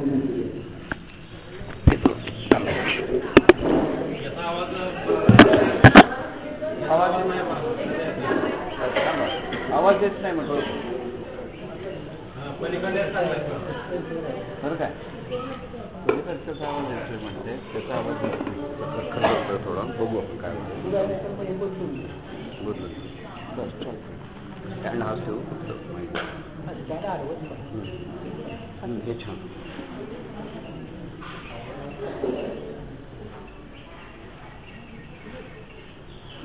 आवाज येत नाही म्हटलं बरं काय पलीकडचा आवाज येतोय म्हणते त्याचा आवाज येतोय थोडा बघू आपण काय बदलू स्टँड हाच ठेवू हे छान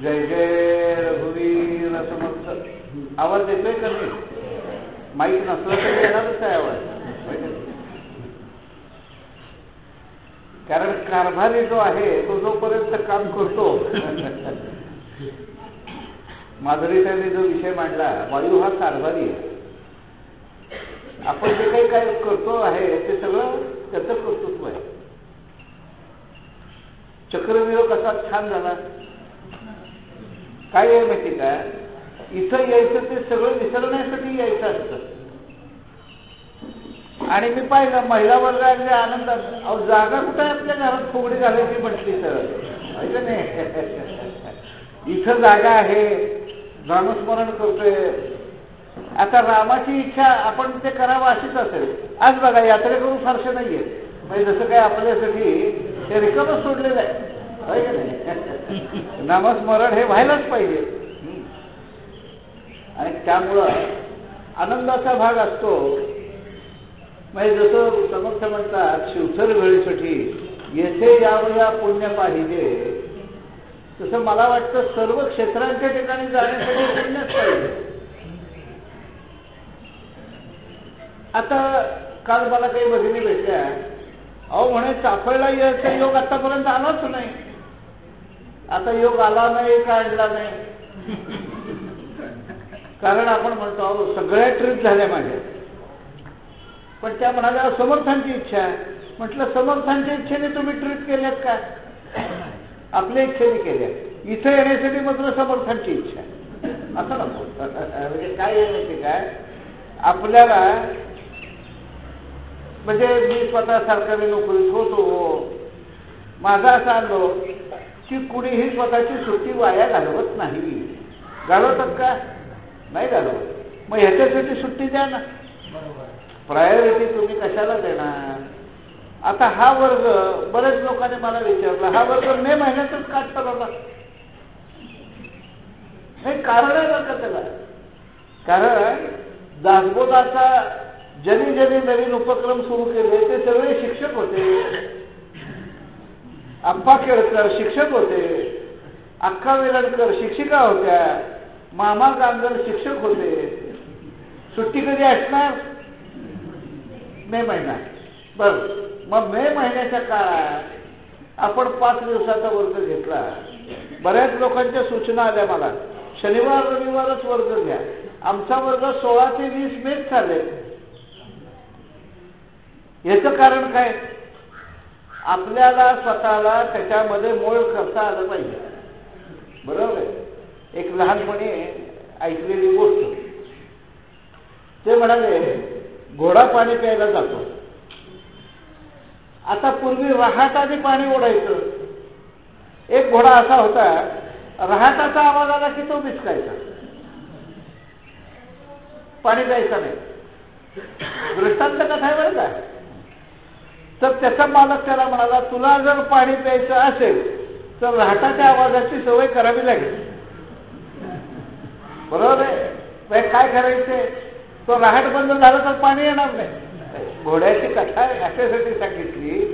जय जय रघुवीर समर्थ आवाज येतोय का नाही माईक नसलं तरी येणारच आहे आवाज कारण कारभारी जो आहे तो जोपर्यंत काम करतो माधुरीताईंनी जो विषय मांडला वायू हा कारभारी आहे आपण जे काही काय करतो आहे ते सगळं त्याचं कर्तृत्व आहे चक्रव्यूह कसा छान झाला काय आहे माहिती का इथं यायचं ते सगळं विसरण्यासाठी यायचं असतं आणि मी पाहिलं महिला वर्गाचे आनंदात अहो जागा कुठं आहे आपल्या घरात फुगडी घालायची म्हटली तर माहिती नाही इथं जागा आहे नामस्मरण करतोय आता रामाची इच्छा आपण ते करावं अशीच असेल आज बघा यात्रेकरू फारसे नाहीये म्हणजे जसं काय आपल्यासाठी ते रिकामच सोडलेलं आहे नामस्मरण हे व्हायलाच पाहिजे आणि त्यामुळं आनंदाचा भाग असतो म्हणजे जसं समर्थ म्हणतात शिवसर वेळीसाठी येथे यावया पुण्य पाहिजे तसं मला वाटतं सर्व क्षेत्रांच्या ठिकाणी जाण्यासाठी पुण्यच पाहिजे आता काल मला काही भगिनी भेटल्या अहो म्हणे चाफळला यायचा योग आतापर्यंत आलाच नाही आता योग आला नाही का आणला नाही कारण आपण म्हणतो अहो सगळ्या ट्रिप झाल्या माझ्या पण त्या म्हणाल्या समर्थांची इच्छा म्हटलं समर्थांच्या इच्छेने तुम्ही ट्रिप केल्यात का आपल्या इच्छेने केल्या इथे येण्यासाठी मात्र समर्थांची इच्छा असं नको म्हणजे काय आहे माहिती काय आपल्याला म्हणजे मी स्वतः सरकारी नोकरीत होतो माझा असा अनुभव की कुणीही स्वतःची सुट्टी वाया घालवत नाही घालवतात का नाही घालवत मग ह्याच्यासाठी सुट्टी द्या ना प्रायोरिटी तुम्ही कशाला देणार आता हा वर्ग बरेच लोकांनी मला विचारला हा वर्ग मे महिन्यातच का ठरवला हे कारण आहे बरं का त्याला कारण दासबोधाचा ज्यांनी ज्यांनी नवीन उपक्रम सुरू केले ते सगळे शिक्षक होते अप्पा केळकर शिक्षक होते अक्का वेलणकर शिक्षिका होत्या मामा गांगर शिक्षक होते सुट्टी कधी असणार मे महिना बरं मग मे महिन्याच्या काळात आपण 5 दिवसाचा वर्ग घेतला बऱ्याच लोकांच्या सूचना आल्या मला शनिवार रविवारच वर्ग घ्या आमचा वर्ग 16 ते 20 मेच चालेल याचं कारण काय आपल्याला स्वतःला त्याच्यामध्ये मोळ करता आलं पाहिजे बरोबर आहे एक लहानपणी ऐकलेली गोष्ट ते म्हणाले घोडा पाणी प्यायला जातो आता पूर्वी रहाटाने पाणी ओढायचं एक घोडा असा होता रहाटाचा आवाज आला की तो बिचकायचा पाणी प्यायचा नाही दृष्टांत कथा आहे बरं का तर त्याचा मालक त्याला म्हणाला तुला जर पाणी प्यायचं असेल तर रहाटाच्या आवाजाची सवय करावी लागेल बरोबर आहे काय करायचे तो रहाट बंद झाला तर पाणी येणार नाही घोड्याची कथा अशासाठी सांगितली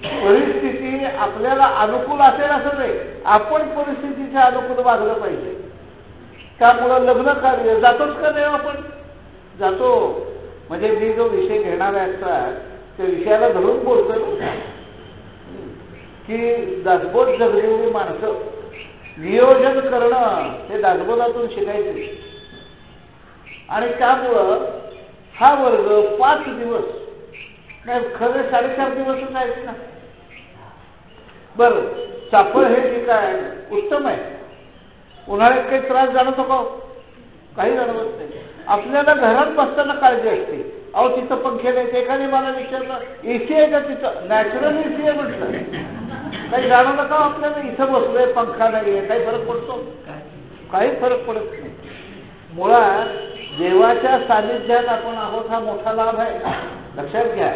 परिस्थिती आपल्याला अनुकूल असेल असं नाही आपण परिस्थितीच्या अनुकूल वागलं पाहिजे त्यामुळं लग्न कार्य जातोच का नाही आपण जातो म्हणजे मी जो विषय घेणार असतात त्या विषयाला धरून बोलतो की दासबोध जगलेली माणसं नियोजन करणं हे दासबोधातून शिकायचे आणि त्यामुळं हा वर्ग 5 दिवस नाही खरं 4.5 दिवसच आहेत ना बरं चाफळ हे ठिकाण उत्तम आहे उन्हाळ्यात काही त्रास जाणवतो का काही जाणवत नाही आपल्याला घरात बसताना काळजी असते अहो तिथं पंखे नाही. एकाने मला विचारलं एसी आहे का तिथं? नॅचरल एसी आहे म्हटलं. काही जाणवलं का आपल्याला? इथं बसलोय, पंखा नाहीये, काही फरक पडतो? काही फरक पडत नाही. मुळात देवाच्या सानिध्यात आपण आहोत हा मोठा लाभ आहे. लक्षात घ्या.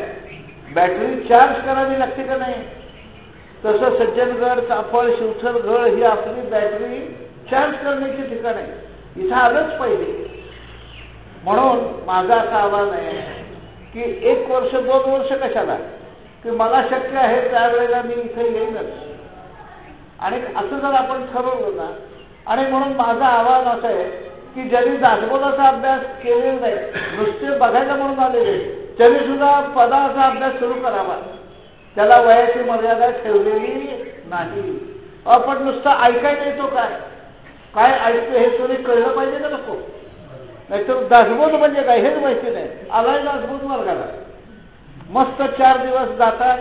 बॅटरी चार्ज करावी लागते का नाही? तसं सज्जनगड, चाफळ, शिवथरगड ही आपली बॅटरी चार्ज करण्याची ठिकाण आहे. इथं आलंच पाहिजे. म्हणून माझा असा आवाज आहे की 1 वर्ष 2 वर्ष कशाला, की मला शक्य आहे त्यावेळेला मी इथे येईनच. आणि असं जर आपण ठरवलं ना, आणि म्हणून माझं आव्हान असं आहे की ज्यांनी दासबोधाचा अभ्यास केलेला नाही, नुसते बघायला म्हणून आलेले, त्यांनी सुद्धा पदाचा अभ्यास सुरू करावा. त्याला वयाची मर्यादा ठेवलेली नाही. आपण नुसतं ऐकायला येतो काय ऐकतो हे तरी कळलं पाहिजे का नको? नाहीतर दासबोध म्हणजे काय हेच माहिती नाही. आलाय दासबोध वर्गाला, मस्त 4 दिवस जातात.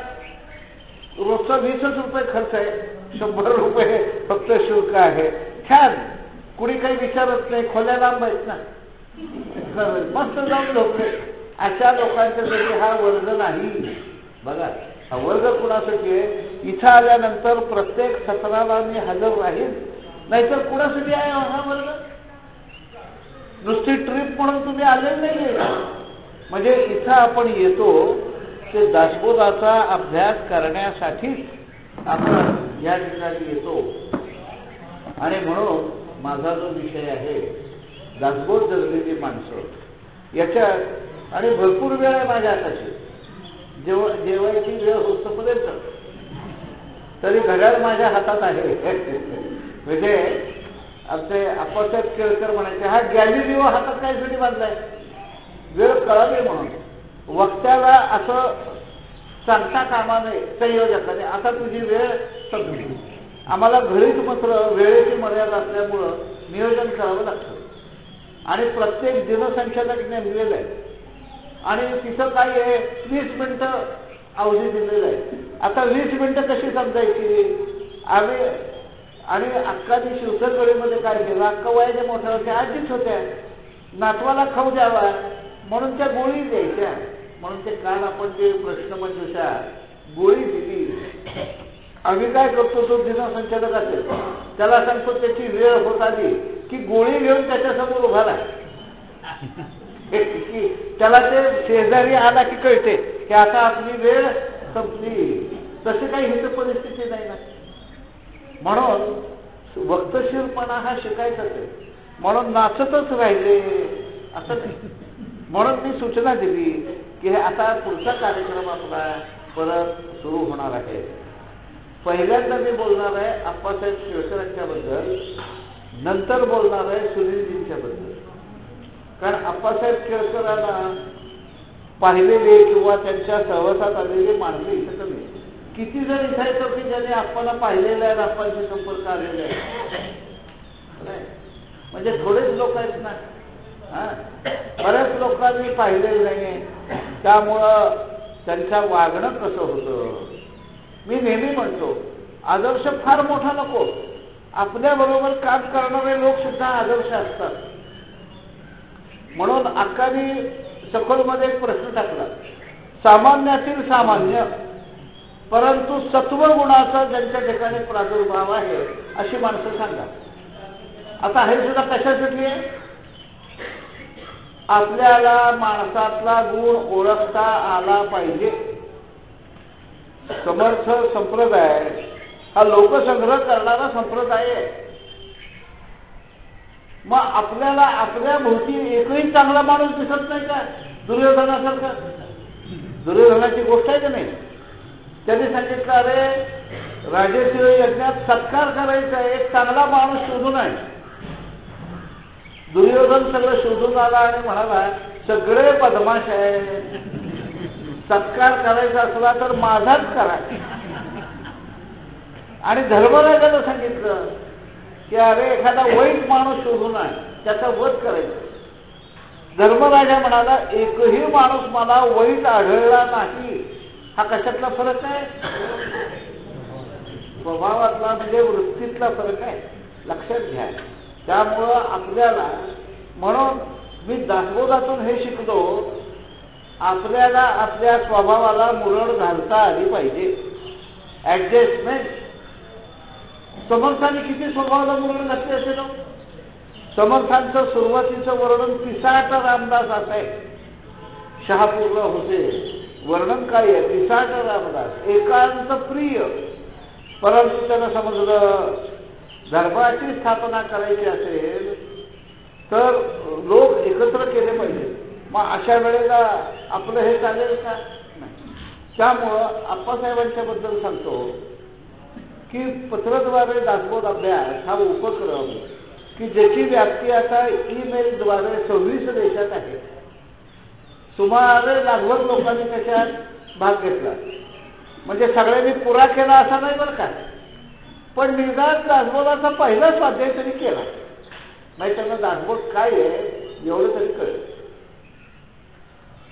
रोजचा 20च रुपये खर्च आहे, 100 रुपये फक्त शुल्क आहे. छान, कुणी काही विचारत नाही, खोल्या लांब आहेत ना, मस्त जाऊन झोपले. अशा लोकांच्या तरी हा वर्ग नाही. बघा, हा वर्ग कुणासाठी आहे? इथं आल्यानंतर प्रत्येक सत्राला मी हजर राहील, नाहीतर कुणासाठी आहे हा वर्ग? नुसती ट्रिप म्हणून तुम्ही आलेले नाहीये. म्हणजे इथं आपण येतो ते दासबोधाचा अभ्यास करण्यासाठीच आपण या ठिकाणी येतो. आणि म्हणून माझा जो विषय आहे दासबोध जगलेली माणसं याच्यात, आणि भरपूर वेळ आहे माझ्या हाताची, जेवायची वेळ होतपर्यंत तरी घड्याळ माझ्या हातात आहे. म्हणजे आमचे आप्पासाहेब केळकर म्हणायचे, हा गॅलिलिओ हातात काहीतरी बांधलाय, वेळ कळावी म्हणून. वक्त्याला असं सांगता कामा नये संयोजकाने, आता तुझी वेळ संपली. आम्हाला घरीच मात्र वेळेची मर्यादा असल्यामुळं नियोजन करावं लागतं. आणि प्रत्येक दिनसंख्याला नेमलेलं आहे. आणि तिथं काय आहे, 20 मिनिटं अवधी दिलेलं आहे. आता 20 मिनिटं कशी समजायची? आम्ही आणि अक्कानी शिवसरगडीमध्ये काय केलं, अक्का वयाच्या मोठ्या होत्या, आजीच होत्या, नातवाला खाऊ द्यावा म्हणून त्या गोळी द्यायच्या. म्हणून ते काल आपण जे प्रश्नमंजुषा गोळी दिली, आम्ही काय करतो, तो दिनसंचालक असेल त्याला सांगतो त्याची वेळ होत आली की गोळी घेऊन त्याच्यासमोर उभा राहा. त्याला ते शेजारी आला की कळते की आता आपली वेळ संपली. तशी काही हित परिस्थिती नाही ना. म्हणून वक्तशीरपणा हा शिकायचाच आहे. म्हणून नाचतच राहिले असं नाही. म्हणून मी सूचना दिली की आता पुढचा कार्यक्रम आपला परत सुरू होणार आहे. पहिल्यांदा मी बोलणार आहे आप्पासाहेब केळकरांच्याबद्दल, नंतर बोलणार आहे सुनीलजींच्या बद्दल. कारण आप्पासाहेब केळकरांना पाहिलेले किंवा त्यांच्या सहवासात आलेले माणसं इथं कमी. किती जण इथं येतो की ज्याने आप्पाला पाहिलेलं आहे, आप्पांशी संपर्क आलेला आहे? म्हणजे थोडेच लोक आहेत ना. बऱ्याच लोकांनी पाहिलेलं नाही, त्यामुळं त्यांचं वागणं कसं होतं. मी नेहमी म्हणतो आदर्श फार मोठा नको, आपल्याबरोबर काम करणारे लोक सुद्धा आदर्श असतात. म्हणून अक्कानी सखोलमध्ये एक प्रश्न टाकला, सामान्यातील सामान्य परंतु सत्वगुणाचा ज्यांच्या ठिकाणी प्रादुर्भाव आहे अशी माणसं सांगा. आता हे सुद्धा कशासाठी आहे? आपल्याला माणसातला गुण ओळखता आला पाहिजे. समर्थ संप्रदाय हा लोकसंग्रह करणारा संप्रदाय आहे. मग आपल्याला आपल्या भोवती एकही चांगला माणूस दिसत नाही का? दुर्योधनासारखा. दुर्योधनाची गोष्ट आहे का नाही? त्यांनी सांगितलं, अरे राजसूय यज्ञात सत्कार करायचा, एक चांगला माणूस शोधून आहे. दुर्योधन सगळं शोधून आला आणि म्हणाला सगळे बदमाश आहे, सत्कार करायचा असला तर माझाच करा. आणि धर्मराजाला सांगितलं की अरे एखादा वाईट माणूस शोधून आहे, त्याचा वध करायचा. धर्मराजा म्हणाला एकही माणूस मला वाईट आढळला नाही. हा कशातला फरक आहे? स्वभावातला म्हणजे वृत्तीतला फरक आहे. लक्षात घ्या. त्यामुळं आपल्याला, म्हणून मी दासबोधातून हे शिकलो आपल्याला आपल्या स्वभावाला मुरड घालता आली पाहिजे. ऍडजस्टमेंट. समर्थांनी किती स्वभावाला मुरड घातली असेल? समर्थांचं सुरुवातीचं वर्णन पिसाट रामदास आहे. शहापूरला होते. वर्णन काय आहे? पिसाट रामदास, एकांत प्रिय. परंतु त्यांना समजलं धर्माची स्थापना करायची असेल तर लोक एकत्र केले पाहिजे. मग अशा वेळेला आपलं हे चालेल का? नाही. त्यामुळं आप्पासाहेबांच्या बद्दल सांगतो की पत्रद्वारे दासबोध अभ्यास हा उपक्रम की ज्याची व्याप्ती आता ईमेलद्वारे 26 देशात आहे. सुमारे लाखभर लोकांनी त्याच्यात भाग घेतला. म्हणजे सगळ्यांनी पुरा केला असा नाही बरं का, पण निदान दासबोधाचा पहिला स्वाध्याय तरी केला. नाही त्यांना दासबोध काय आहे एवढं तरी कळलं.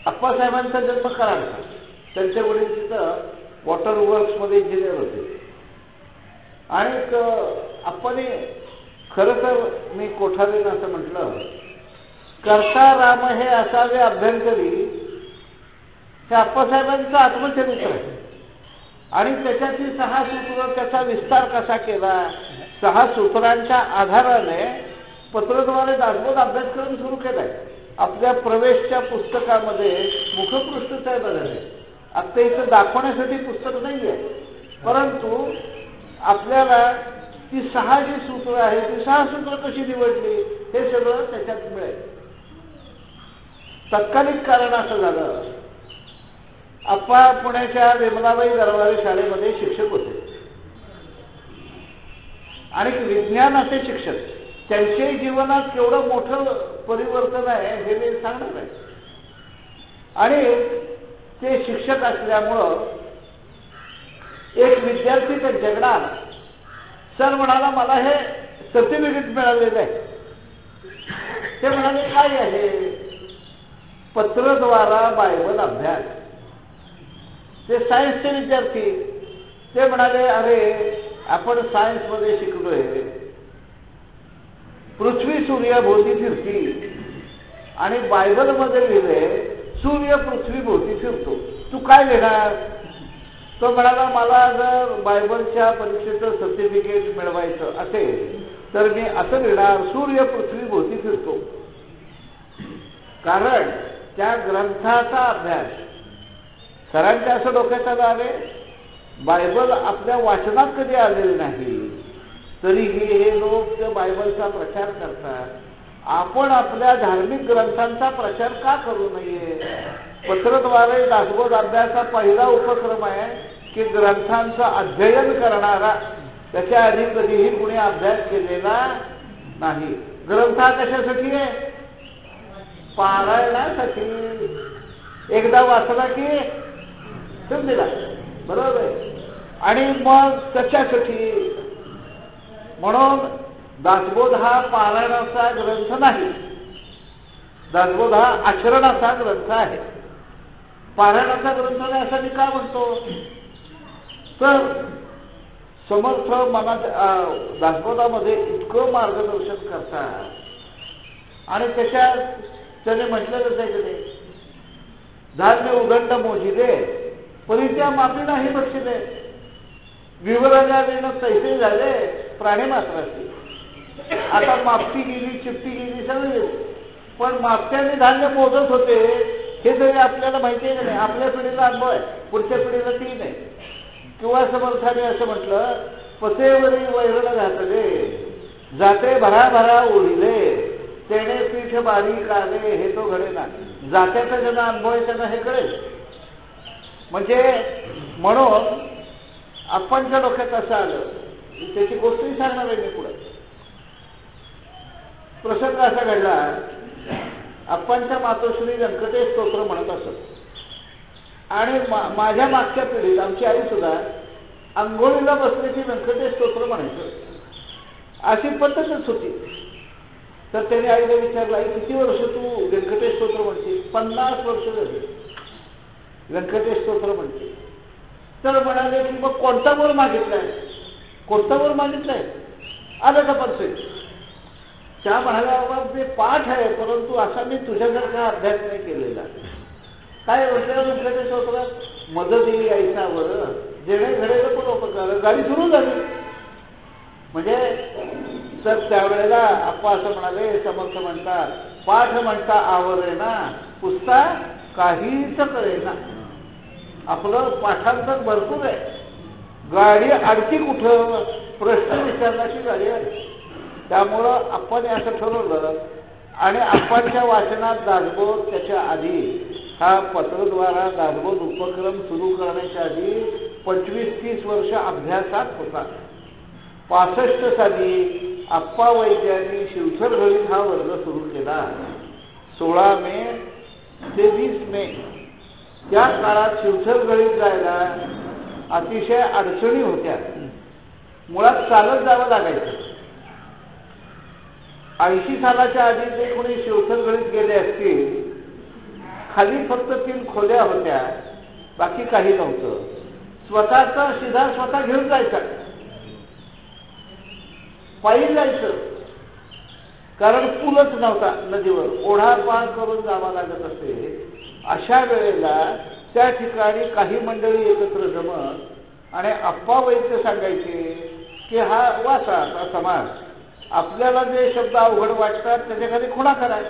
आप्पासाहेबांचा जन्म कराडचा. त्यांचे वडील तिथं वॉटर वर्क्समध्ये इंजिनियर होते. आणि आप्पाने खरं तर मी कोठारीन असं म्हटलं, करता राम हे असावे अभ्यंकरी हे आप्पासाहेबांचं आत्मचरित्र आहे. आणि त्याच्यातील 6 सूत्र, त्याचा विस्तार कसा केला, 6 सूत्रांच्या आधाराने पत्रद्वारे दासबोध अभ्यासक्रम सुरू केलाय. आपल्या प्रवेशच्या पुस्तकामध्ये मुखपृष्ठच आहे बघायला. आता इथं दाखवण्यासाठी पुस्तक नाही आहे, परंतु आपल्याला ती 6 जी सूत्र आहेत ती 6 सूत्र कशी निवडली हे सगळं त्याच्यात मिळेल. तत्कालिक कारण असं झालं, आप्पा पुण्याच्या विमलाबाई दरबारी शाळेमध्ये शिक्षक होते आणि विज्ञानाचे शिक्षक. त्यांच्या जीवनात केवढं मोठं परिवर्तन आहे हे मी सांगणार आहे. आणि ते शिक्षक असल्यामुळं एक विद्यार्थी त्यांच्याकडे आला. सर म्हणाला मला हे सर्टिफिकेट मिळालेलं आहे. ते म्हणाले काय आहे? पत्रद्वारा बायबल अभ्यास. ते सायन्सचे विद्यार्थी. ते म्हणाले अरे आपण सायन्समध्ये शिकलोय, पृथ्वी सूर्याभोवती फिरती आणि बायबलमध्ये लिहिले सूर्य पृथ्वी भोवती फिरतो, तू काय लिहिणार? तो म्हणाला मला जर बायबलच्या परीक्षेचं सर्टिफिकेट मिळवायचं असेल तर मी असं लिहिणार सूर्य पृथ्वी भोवती फिरतो. कारण त्या ग्रंथाचा अभ्यास सरांच्या असं डोक्यात आलं आहे, बायबल आपल्या वाचनात कधी आलेलं नाही, तरीही हे लोक त्या बायबलचा प्रचार करतात. आपण आपल्या धार्मिक ग्रंथांचा प्रचार का करू नये? पत्रद्वारे दासबोध अभ्यास हा पहिला उपक्रम आहे की ग्रंथांचं अध्ययन करणारा. त्याच्या आधी कधीही कुणी अभ्यास केलेला नाही. ग्रंथ कशासाठी आहे? पारायणासाठी. एकदा वाचला की समजला, बरोबर आहे. आणि मग त्याच्यासाठी म्हणून दासबोध हा पारायणाचा ग्रंथ नाही, दासबोध हा आचरणाचा ग्रंथ आहे. पारायणाचा ग्रंथ नाही असं मी का म्हणतो? तर समर्थ मनात दासबोधामध्ये इतकं मार्गदर्शन करतात आणि त्याच्यात त्याने म्हटलेलंच आहे की नाही, धान्य उदंड मोजिले परी त्या मापी नाही बक्षिले, विवरण्याने पैसे झाले प्राणी मात्राची. आता मापटी गेली, चिपटी गेली, सगळी, पण मापट्याने धान्य मोजत होते हे तरी आपल्याला माहिती आहे नाही. आपल्या पिढीला अनुभव आहे, पुढच्या पिढीला ती नाही. किंवा समर्थाने असं म्हटलं, पसेवरी वैरण घातले जाते भराभरा ओढिले तेने पीठ बारीक आले हे तो घडे ना. जात्याचा ज्यांना अनुभव आहे त्यांना हे कळेल. म्हणजे म्हणून आपणच्या डोक्यात असं आलं, त्याची गोष्टही सांगणार आहे मी पुढे. प्रसंग असा घडला, आपणच्या मातोश्री व्यंकटेश स्तोत्र म्हणत असत आणि माझ्या मागच्या पिढीत आमची आई सुद्धा अंघोळीला बसले की व्यंकटेश स्तोत्र म्हणायचं, अशी पद्धतच होती. तर त्याने आईला विचारलं, आई किती वर्ष तू व्यंकटेश स्तोत्र म्हणते? 50 वर्ष झाली व्यंकटेश स्तोत्र म्हणते. तर म्हणाले की मग कोणता वर मागितलाय? कोणता वर मागितलाय? आलं का परसेंट? त्या म्हणाल्या बाबा ते पाठ आहे, परंतु असा मी तुझ्यासारखा अभ्यास नाही केलेला. काय रुपयाच्या स्तोत्रात मदत दिली ऐसावर जेणे घडेल पण उपकार गाडी सुरू झाली. म्हणजे तर त्यावेळेला आप्पा असं म्हणाले, समर्थ म्हणतात, पाठ म्हणता आवरेना पुसता काहीच कळेना. आपलं पाठांतर भरपूर आहे, गाडी अडकी कुठं प्रश्न विचारण्याची गाडी आहे. त्यामुळं आपण असं ठरवलं आणि आप्पांच्या वाचनात दासबोध त्याच्या आधी हा पत्रद्वारा दासबोध उपक्रम सुरू करण्याच्या आधी 25-30 वर्ष अभ्यासात होता. 65 साली आप्पा वैद्यांनी शिवथर घळीत हा वर्ग सुरू केला. 16 मे ते 20 मे त्या काळात शिवथर घळीत जायला अतिशय अडचणी होत्या. मुळात चालत जावं लागायचं. 80 सालाच्या आधी जे कोणी शिवथर घळीत गेले असतील, खाली फक्त 3 खोल्या होत्या, बाकी काही नव्हतं. स्वतःचा शिधा स्वतः घेऊन जायचा, पायी जायचं, कारण पूलच नव्हता नदीवर, ओढा पार करून जावा लागत असे. अशा वेळेला त्या ठिकाणी काही मंडळी एकत्र जमत आणि आप्पा वैद्य सांगायचे की हा वाचा हा समाज, आपल्याला जे शब्द अवघड वाटतात त्याच्याखाली खुणा कराय,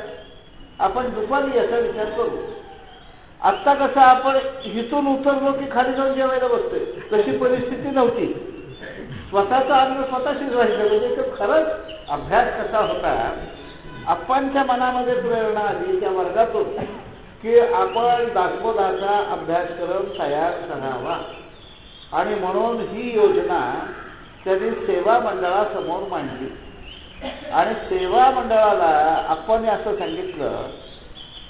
आपण दुपारी याचा विचार करू. आत्ता कसं आपण इथून उतरलो की खाली जाऊन जेवायला बसतोय, तशी परिस्थिती नव्हती. स्वतःचा अन्न स्वतः शिजवायचं. म्हणजे तो खरंच अभ्यास कसा होता. आप्पांच्या मनामध्ये प्रेरणा आली त्या वर्गातून की आपण दासबोधाचा अभ्यासक्रम तयार करावा, आणि म्हणून ही योजना त्यांनी सेवा मंडळासमोर मांडली. आणि सेवा मंडळाला आपण असं सांगितलं,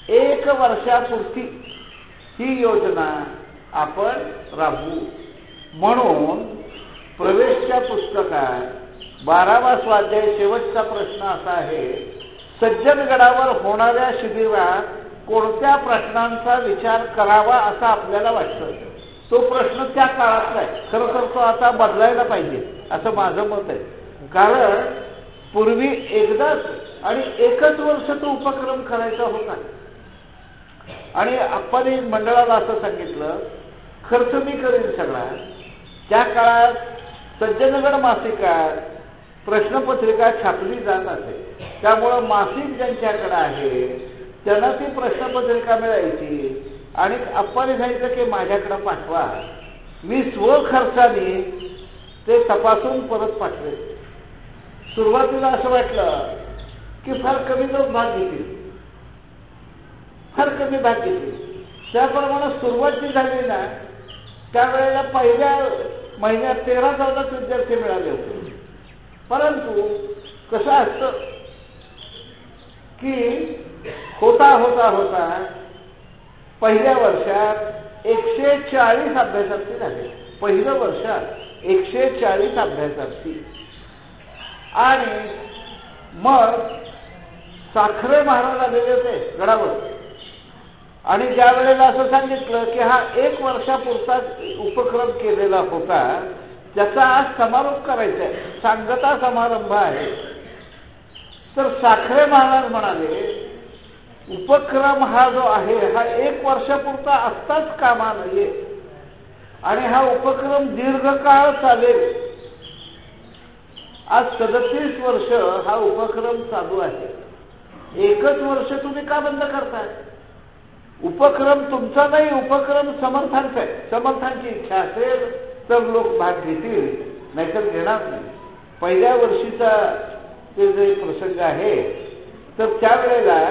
1 वर्षापुरती ही योजना आपण राबवू. म्हणून प्रवेशच्या पुस्तकात 12वा स्वाध्याय शेवटचा प्रश्न असा आहे, सज्जनगडावर होणाऱ्या शिबिरात कोणत्या प्रश्नांचा विचार करावा असं आपल्याला वाटतं. तो प्रश्न त्या काळातला आहे. खरं तर तो आता बदलायला पाहिजे असं माझं मत आहे. कारण पूर्वी एकदाच आणि एकच वर्ष तो उपक्रम करायचा होता. आणि आपण मंडळाला असं सांगितलं, खर्च मी करीन सगळा. त्या काळात सज्जनगड मासिकात प्रश्नपत्रिका छापली जात असे. त्यामुळं मासिक ज्यांच्याकडे आहे त्यांना ती प्रश्नपत्रिका मिळायची आणि आपण सांगितलं की माझ्याकडे पाठवा. मी स्वखर्चाने ते तपासून परत पाठवे. सुरुवातीला असं वाटलं की फार कमी लोक भाग घेतील, फार कमी भाग घेतील. त्याप्रमाणे सुरुवात जी झाली ना, त्यावेळेला पहिल्या महिन्यात 13-14 विद्यार्थी मिळाले होते. परंतु कसं असतं की होता होता होता पहिल्या वर्षात 140 अभ्यासार्थी झाले. पहिल्या वर्षात 140 अभ्यासार्थी. आणि मग साखरे महाराज आलेले होते गडावर. आणि ज्या वेळेला असं सांगितलं की हा 1 वर्षापुरता उपक्रम केलेला होता, त्याचा आज समारोप करायचा आहे, सांगता समारंभ आहे. तर साखरे महाराज म्हणाले, उपक्रम हा जो आहे हा 1 वर्षापुरता असताच कामा नये आणि हा उपक्रम दीर्घकाळ चालेल. आज 37 वर्ष हा उपक्रम चालू आहे. 1च वर्ष तुम्ही का बंद करताय? उपक्रम तुमचा नाही, उपक्रम समर्थांचा आहे. समर्थांची इच्छा असेल तर लोक भाग घेतील, नाहीतर घेणार नाही. पहिल्या वर्षीचा ते जे प्रसंग आहे तर त्यावेळेला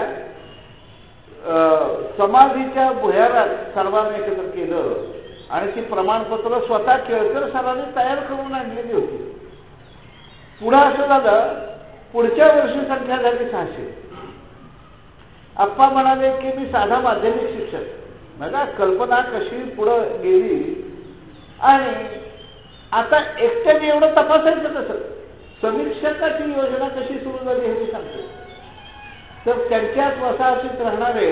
समाधीच्या भुयारात सर्वांनी एकत्र केलं आणि ती प्रमाणपत्र स्वतः केळकर सरांनी तयार करून आणलेली होती. पुढं असं झालं, पुढच्या वर्षी संख्या झाली 600. आप्पा म्हणाले की मी साधा माध्यमिक शिक्षक, बघा कल्पना कशी पुढं गेली. आणि आता एकट्याने एवढं तपासायचं कसं, समीक्षकाची योजना कशी सुरू झाली हे मी सांगतो. तर त्यांच्याच वसाहतीत राहणारे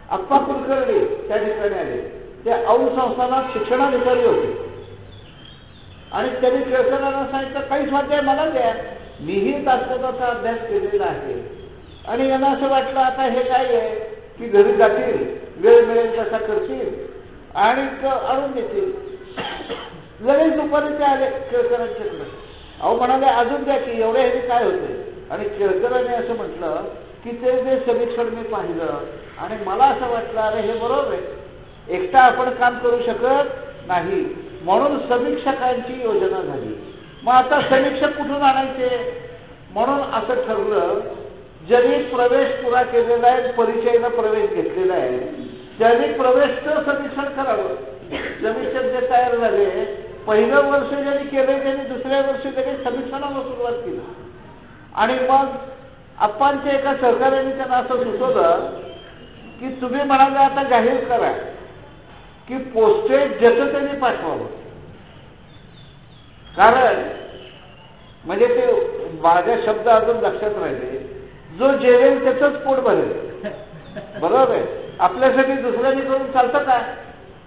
आप्पा कुलकर्णी त्या ठिकाणी आले. ते औंध संस्थानात शिक्षणाधिकारी होते आणि त्यांनी केळकरांना सांगितलं, काही स्वाध्याय मला द्या, मीही दासबोधाचा अभ्यास केलेला आहे. आणि यांना असं वाटलं आता हे काय आहे, की घरी जातील, वेळ मिळेल तसा करतील आणि आणून देतील. लगेच दुपारी ते आले केळकरांच्याकडे. अहो म्हणाले अजून द्या की, एवढ्या ह्याने काय होते. आणि केळकरांनी असं म्हटलं की ते जे समीक्षण मी पाहिलं आणि मला असं वाटलं अरे हे बरोबर आहे, एकटा आपण काम करू शकत नाही, म्हणून समीक्षकांची योजना झाली. मग आता समीक्षक कुठून आणायचे, म्हणून असं ठरलं ज्यांनी प्रवेश पुरा केलेला आहे, परीक्षेला प्रवेश घेतलेला आहे, त्यांनी प्रवेशचं समीक्षण करावं. समीक्षक जे तयार झाले, पहिलं वर्ष ज्यांनी केलं त्यांनी दुसऱ्या वर्षी लगेच समीक्षणाला सुरुवात केली. आणि मग आप्पांच्या एका सहकार्याने त्यांना असं सुचवलं की तुम्ही म्हणाले आता जाहीर करा की पोस्टेज ज्याचं त्यांनी पाठवावं. कारण म्हणजे ते माझ्या शब्द अजून लक्षात राहिले, जो जेवेल त्याचंच पोट भरेल. बरोबर आहे. आपल्यासाठी दुसऱ्याने करून चालतं का,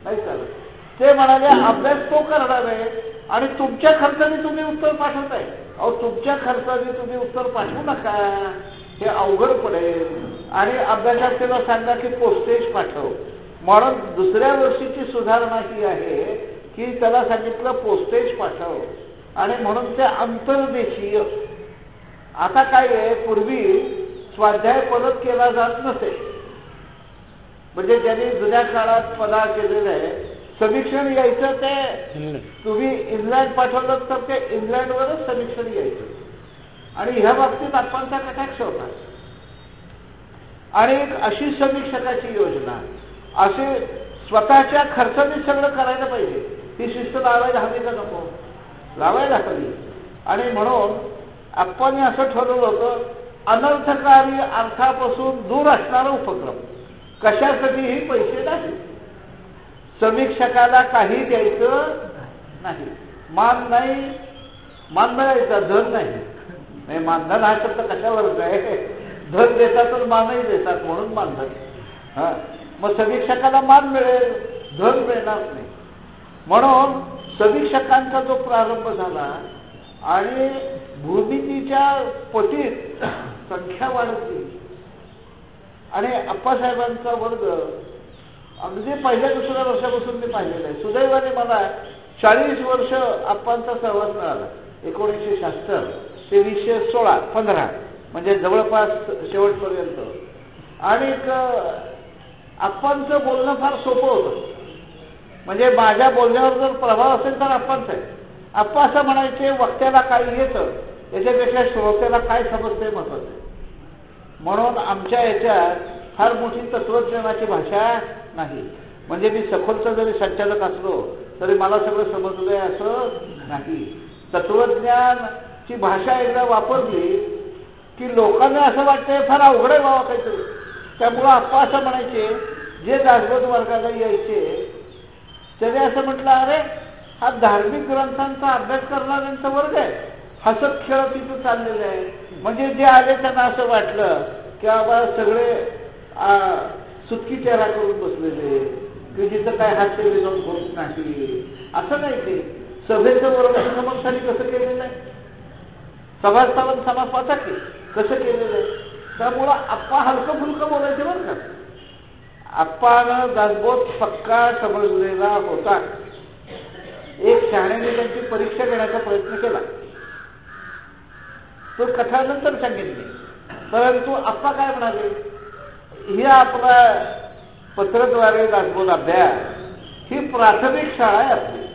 नाही चालत. ते म्हणाले अभ्यास तो करणार आहे आणि तुमच्या खर्चाने तुम्ही उत्तर पाठवताय. अहो तुमच्या खर्चाने तुम्ही उत्तर पाठवू नका, हे अवघड पडेल. आणि अभ्यासार्थीला सांगा की पोस्टेज पाठव. म्हणून दुसऱ्या वर्षीची सुधारणा ही आहे की त्याला सांगितलं पोस्टेज पाठव. आणि म्हणून ते अंतर्देशीय. आता काय आहे, पूर्वी स्वाध्याय परत केला जात नसे. म्हणजे ज्यांनी जुन्या काळात पदा केलेलं आहे, समीक्षण यायचं ते तुम्ही इंग्लंड पाठवलं तर ते इंग्लंडवरच समीक्षण यायचं. आणि ह्या बाबतीत आप्पांचा कटाक्ष होता. आणि एक अशी समीक्षकाची योजना, असे स्वतःच्या खर्चाने सगळं करायला पाहिजे, ही शिस्त लावायला हवी का नको, लावायला हवी. आणि म्हणून आप्पांनी असं ठरवलं होतं, अनर्थकारी अर्थापासून दूर असणारा उपक्रम, कशासाठीही पैसे नाही, समीक्षकाला काही द्यायचं नाही, मान नाही, मान मिळायचा, धन नाही. मानधन हा शब्द कशावरच आहे, धन देतात तर मानही देतात म्हणून मानधन. हा, मग समीक्षकाला मान मिळेल, धन मिळणार नाही. म्हणून समीक्षकांचा जो प्रारंभ झाला आणि भूमितीच्या पटीत संख्या वाढत गेली. आणि अप्पासाहेबांचा वर्ग अगदी पहिल्या दुसऱ्या वर्षापासून मी पाहिलेलं आहे. सुदैवाने मला 40 वर्ष आप्पांचा सहवास मिळाला. 1976 ते 2016-15 म्हणजे जवळपास शेवटपर्यंत. आणि आप्पांचं बोलणं फार सोपं होतं. म्हणजे माझ्या बोलण्यावर जर प्रभाव असेल तर आप्पांचा आहे. आप्पा असं म्हणायचे, वक्त्याला काय येतं याच्यापेक्षा श्रोत्याला काय समजते महत्वाचं आहे. म्हणून आमच्या याच्यात फार मोठी तत्वज्ञानाची भाषा नाही. म्हणजे मी सखोलचा जरी संचालक असलो तरी मला सगळं समजलंय असं नाही. तत्वज्ञानची भाषा एकदा वापरली की लोकांना असं वाटतंय फार अवघड आहे बाबा काहीतरी. त्यामुळं आप्पा असं म्हणायचे, जे दासबोध वर्गाला यायचे त्याने असं म्हटलं, अरे हा धार्मिक ग्रंथांचा अभ्यास करणाऱ्यांचा वर्ग आहे, हसत खेळत इथं चाललेलं आहे. म्हणजे जे आले त्यांना असं वाटलं की बाबा सगळे सुटकी चेहरा करून बसलेले, की जिथं काय हास्य विनोद होत नाही. असं नाही. ते सभेचं वर्णन समर्थांनी कसं केलेलं आहे, सभास्थापन समापाचा की कसं केलेलं आहे. त्यामुळं आप्पा हलकं फुलकं बोलायचे बरं का. आप्पानं दासबोध पक्का समजलेला होता. एक शहाण्याने त्यांची परीक्षा घेण्याचा प्रयत्न केला, तो कथानंतर सांगितले. परंतु आप्पा काय म्हणाले, ही आपला पत्रद्वारे दासबोध अभ्यास ही प्राथमिक शाळा आहे आपली.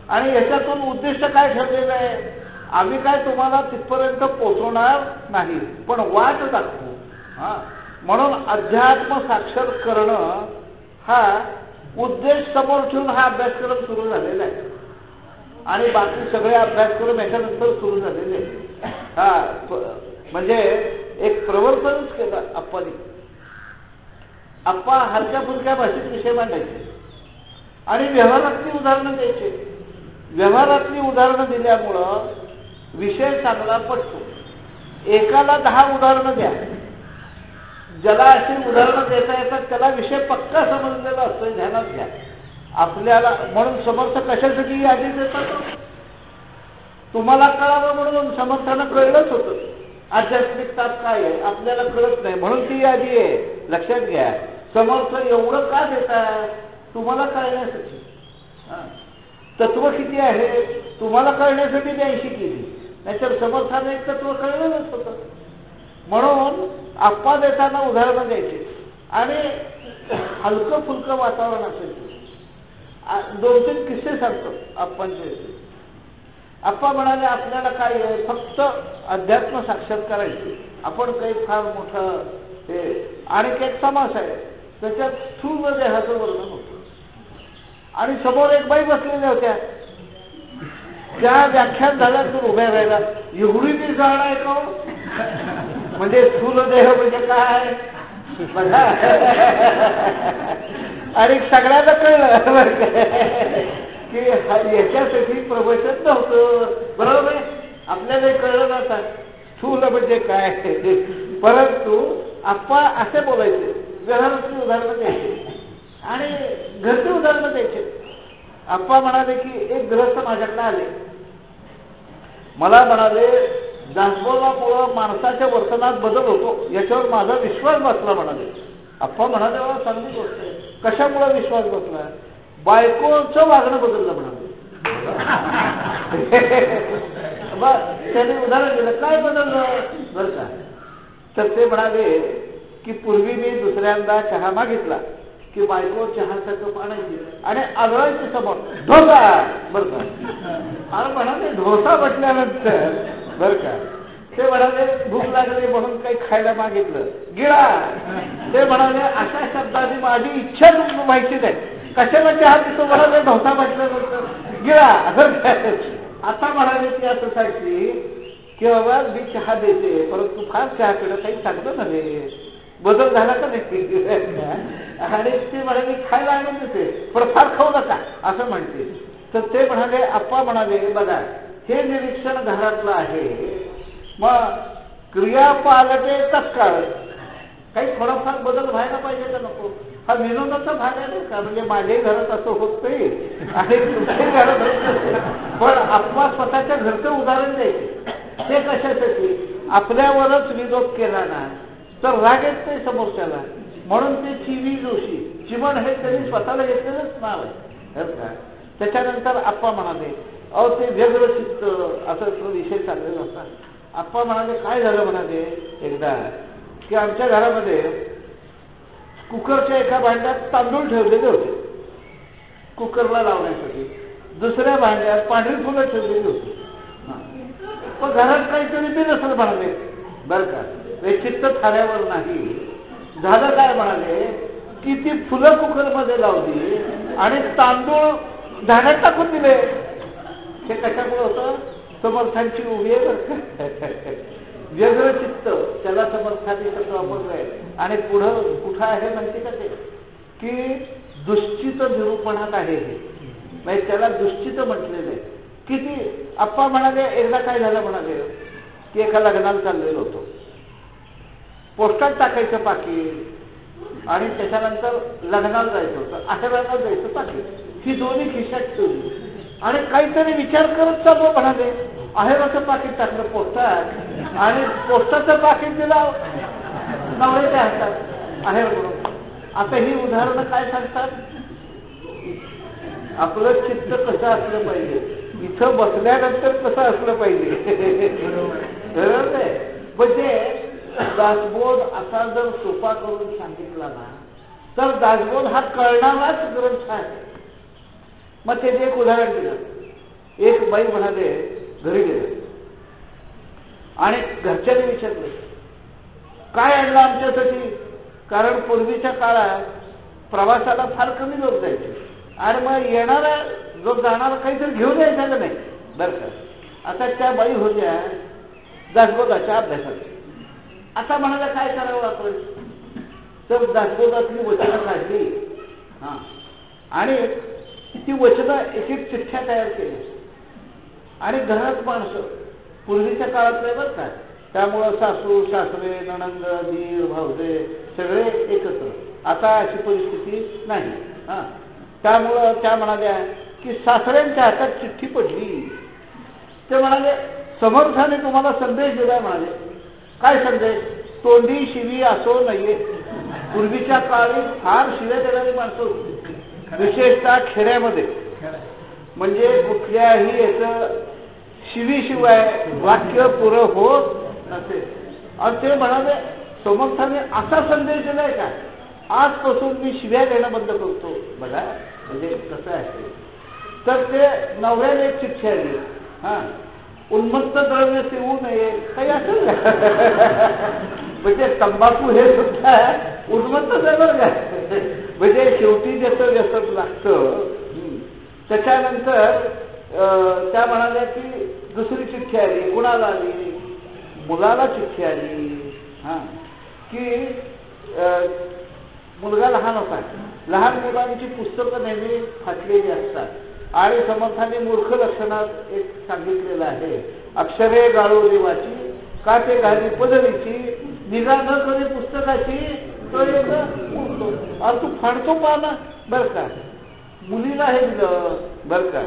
आणि याच्यातून उद्दिष्ट काय ठरलेलं आहे, आम्ही काय तुम्हाला तिथपर्यंत पोहोचवणार नाही, पण वाट दाखवू. म्हणून अध्यात्म साक्षर करणं हा उद्देश समोर ठेवून हा अभ्यासक्रम सुरू झालेला आहे. आणि बाकी सगळे अभ्यासक्रम याच्यानंतर सुरू झालेले आहे. म्हणजे एक प्रवर्तनच केलं आप्पांनी. आप्पा हलक्या फुलक्या भाषेत विषय मांडायचे आणि व्यवहारातली उदाहरणं द्यायचे. व्यवहारातली उदाहरणं दिल्यामुळं विषय चांगला पडतो. एकाला 10 उदाहरणं द्या, ज्याला अशी उदाहरणं देता येतात त्याला विषय पक्का समजलेला असतो, ध्यानात घ्या. आपल्याला म्हणून समर्थ कशासाठी यादी देतात, तुम्हाला कळावं म्हणून समर्थानं कळलंच होतं. आध्यात्मिकता काय आहे आपल्याला कळत नाही, म्हणून ती यादी आहे. लक्षात घ्या, समर्थ एवढं का देतात? तुम्हाला कळण्यासाठी. तत्व किती आहे तुम्हाला कळण्यासाठी 82 केली, नाहीतर समर्थाने एक तत्व कळलेलंच होतं. म्हणून आप्पा देताना उदाहरणं द्यायची आणि हलकं फुलकं वातावरण असायचं. 2-3 किस्से सांगतो आप्पांचे. आप्पा म्हणाले आपल्याला काय आहे, फक्त अध्यात्म साक्षात करायचे. आपण काही फार मोठं हे. आणि एक समास आहे त्याच्यात स्थूल देहाचं वर्णन होतं आणि समोर एक बाई बसलेल्या होत्या. त्या व्याख्यान झाल्यातून उभ्या राहिला, एवढी ती जाण आहे का म्हणजे स्थूल देह म्हणजे काय बघा. आणि सगळ्यांना कळलं की याच्यासाठी प्रवचन नव्हतं. बरोबर आहे, आपल्याला कळलं नव्हतं स्थूल म्हणजे काय. परंतु आप्पा असे बोलायचे, व्यवहाराची उदाहरणं द्यायचे आणि घरचे उदाहरणं द्यायचे. आप्पा म्हणाले की एक गृहस्थ माझ्याकडे आले, मला म्हणाले दासबोधामुळं माणसाच्या वर्तनात बदल होतो याच्यावर माझा विश्वास बसला म्हणाले. आप्पा म्हणाले बाबा चांगली गोष्ट आहे. कशामुळे विश्वास बसला? बायकोचं वागणं बदललं म्हणाले. त्याने उदाहरण दिलं, काय बदललं बरं का. तर ते म्हणाले की पूर्वी मी दुसऱ्यांदा चहा मागितला की बायको चहाचा कप आणायची आणि आदळायची समोर ढोसा बरं का. आणि म्हणाले ढोसा म्हटल्यानंतर बरं का ते म्हणाले भूक लागली म्हणून काही खायला मागितलं, गिळा. ते म्हणाले अशा शब्दाने माझी इच्छा माहिती नाही, कशाला चहा पितो म्हणाले ढोसा म्हटल्यानंतर गिळा. आता म्हणाले ती असं सांगली की बाबा मी चहा देते परंतु फार चहा पिणं काही चांगलं नव्हे, बदल झाला का नाही. आणि ते म्हणाले खायला आणून देते पण फार खाऊ नका असं म्हणते. तर ते म्हणाले आप्पा म्हणाले बघा हे निरीक्षण घरातलं आहे, मग क्रिया पालटे तत्काळ काही थोडाफार बदल व्हायला पाहिजे का नको. हा विनोदाचा भाग आहे नाही का, म्हणजे माझ्याही घरात असं होत नाही आणि तुमच्याही घरात होत. पण आप्पा स्वतःच्या घरचं उदाहरण द्यायचे. ते कशासाठी, आपल्यावरच विरोध केला ना तर राग येत नाही समोरच्याला, म्हणून ते चिवी जोशी चिमण हे त्यांनी स्वतःला घेतलेलंच नाव आहे का. त्याच्यानंतर आप्पा म्हणाले अहो ते वेगळं चित्त असं विषय चाललेला होता. आप्पा म्हणाले काय झालं म्हणाले एकदा की आमच्या घरामध्ये कुकरच्या एका भांड्यात तांदूळ ठेवलेले होते कुकरला लावण्यासाठी, दुसऱ्या भांड्यात पांढरी फुलं ठेवलेली होती. पण घरात काहीतरी बी नसेल म्हणाले बरं का. चित्त थाऱ्यावर नाही झालं. काय म्हणाले की ती फुलं कुकरमध्ये लावली आणि तांदूळ झाडात टाकून दिले. हे कशामुळे होतं, समर्थांची उभी आहे. वेगळं चित्त त्याला समर्थांनी शब्द वापरलाय. आणि पुढं कुठं आहे माहिती का ते की दुश्चित निरूपणात आहे हे, म्हणजे त्याला दुश्चित म्हटलेलं आहे. किती आप्पा म्हणाले एकदा काय झालं म्हणाले की एका लग्नाला चाललेलो होतो, पोस्टात टाकायचं पाकीट आणि त्याच्यानंतर लग्नाला जायचं होतं, आठवड्याला जायचं पाकीट, ही दोन्ही खिशात ठेवली आणि काहीतरी विचार करत चाललो म्हणाले. आहेराचं पाकीट टाकलं पोस्टात आणि पोस्टाचं पाकीट दिलं नवऱ्याच्या हातात आहेर म्हणून. आता ही उदाहरणं काय सांगतात, आपलं चित्त कसं असलं पाहिजे, इथं बसल्यानंतर कसं असलं पाहिजे. बरोबर आहे. म्हणजे दासबोध असा जर सोपा करून सांगितला ना तर दासबोध हा कळणाराच ग्रंथ आहे. मग त्याचे एक उदाहरण दिलं. एक बाई म्हणाले घरी गेले आणि घरच्याने विचारले काय आणलं आमच्यासाठी, कारण पूर्वीच्या काळात प्रवासाला फार कमी लोक जायचे आणि मग येणारा जो जाणारा काहीतरी घेऊन यायचं नाही बरं का. आता त्या बाई होत्या दासबोधाच्या अभ्यासात. आता म्हणाला काय करावं आपण, तर दासबोधातली वचनं काढली आणि ती वचनं एक एक चिठ्ठ्या तयार केल्या आणि घरात माणसं पूर्वीच्या काळातले बरं का, त्यामुळं सासू सासरे नणंद दीर भावजे सगळे एकत्र. आता अशी परिस्थिती नाही. त्यामुळं त्या म्हणाल्या की सासऱ्यांच्या हातात चिठ्ठी पडली. ते म्हणाले समर्थाने तुम्हाला संदेश दिला म्हणाले काय संदेश? तोंडी शिवी असो नये. पूर्वीच्या काळी फार शिव्या देणारी माणसं होती, विशेषतः खेड्यामध्ये. म्हणजे कुठल्याही याचं शिवीशिवाय वाक्य पुरं होत नसेल. आणि ते म्हणाले समर्थाने असा संदेश दिलाय का, आजपासून मी शिव्या देणं बंद करतो. बघा म्हणजे कसं आहे. तर ते नवऱ्याने एक चिठ्ठी आली, उन्मत्त द्रव्य सेवू नये, काही असेल का? म्हणजे तंबाखू हे सुद्धा उन्मत्त द्रव्य काय, म्हणजे शेवटी ज्याचं व्यसन लागतं. त्याच्यानंतर त्या म्हणाल्या की दुसरी चिठ्ठी आली. कुणाला आली? मुलाला चिठ्ठी आली. की मुलगा लहान होता. लहान मुलांची पुस्तकं नेहमी फाटलेली असतात आणि समर्थाने मूर्ख लक्षणात एक सांगितलेलं आहे, अक्षरे गाळो देवाची, काटे घाली पदरीची, निगा न करे पुस्तकाची, तो एक मूर्ख. अरे तू फाडतो पाना. बर का, मुलीला हे दिलं. बर का,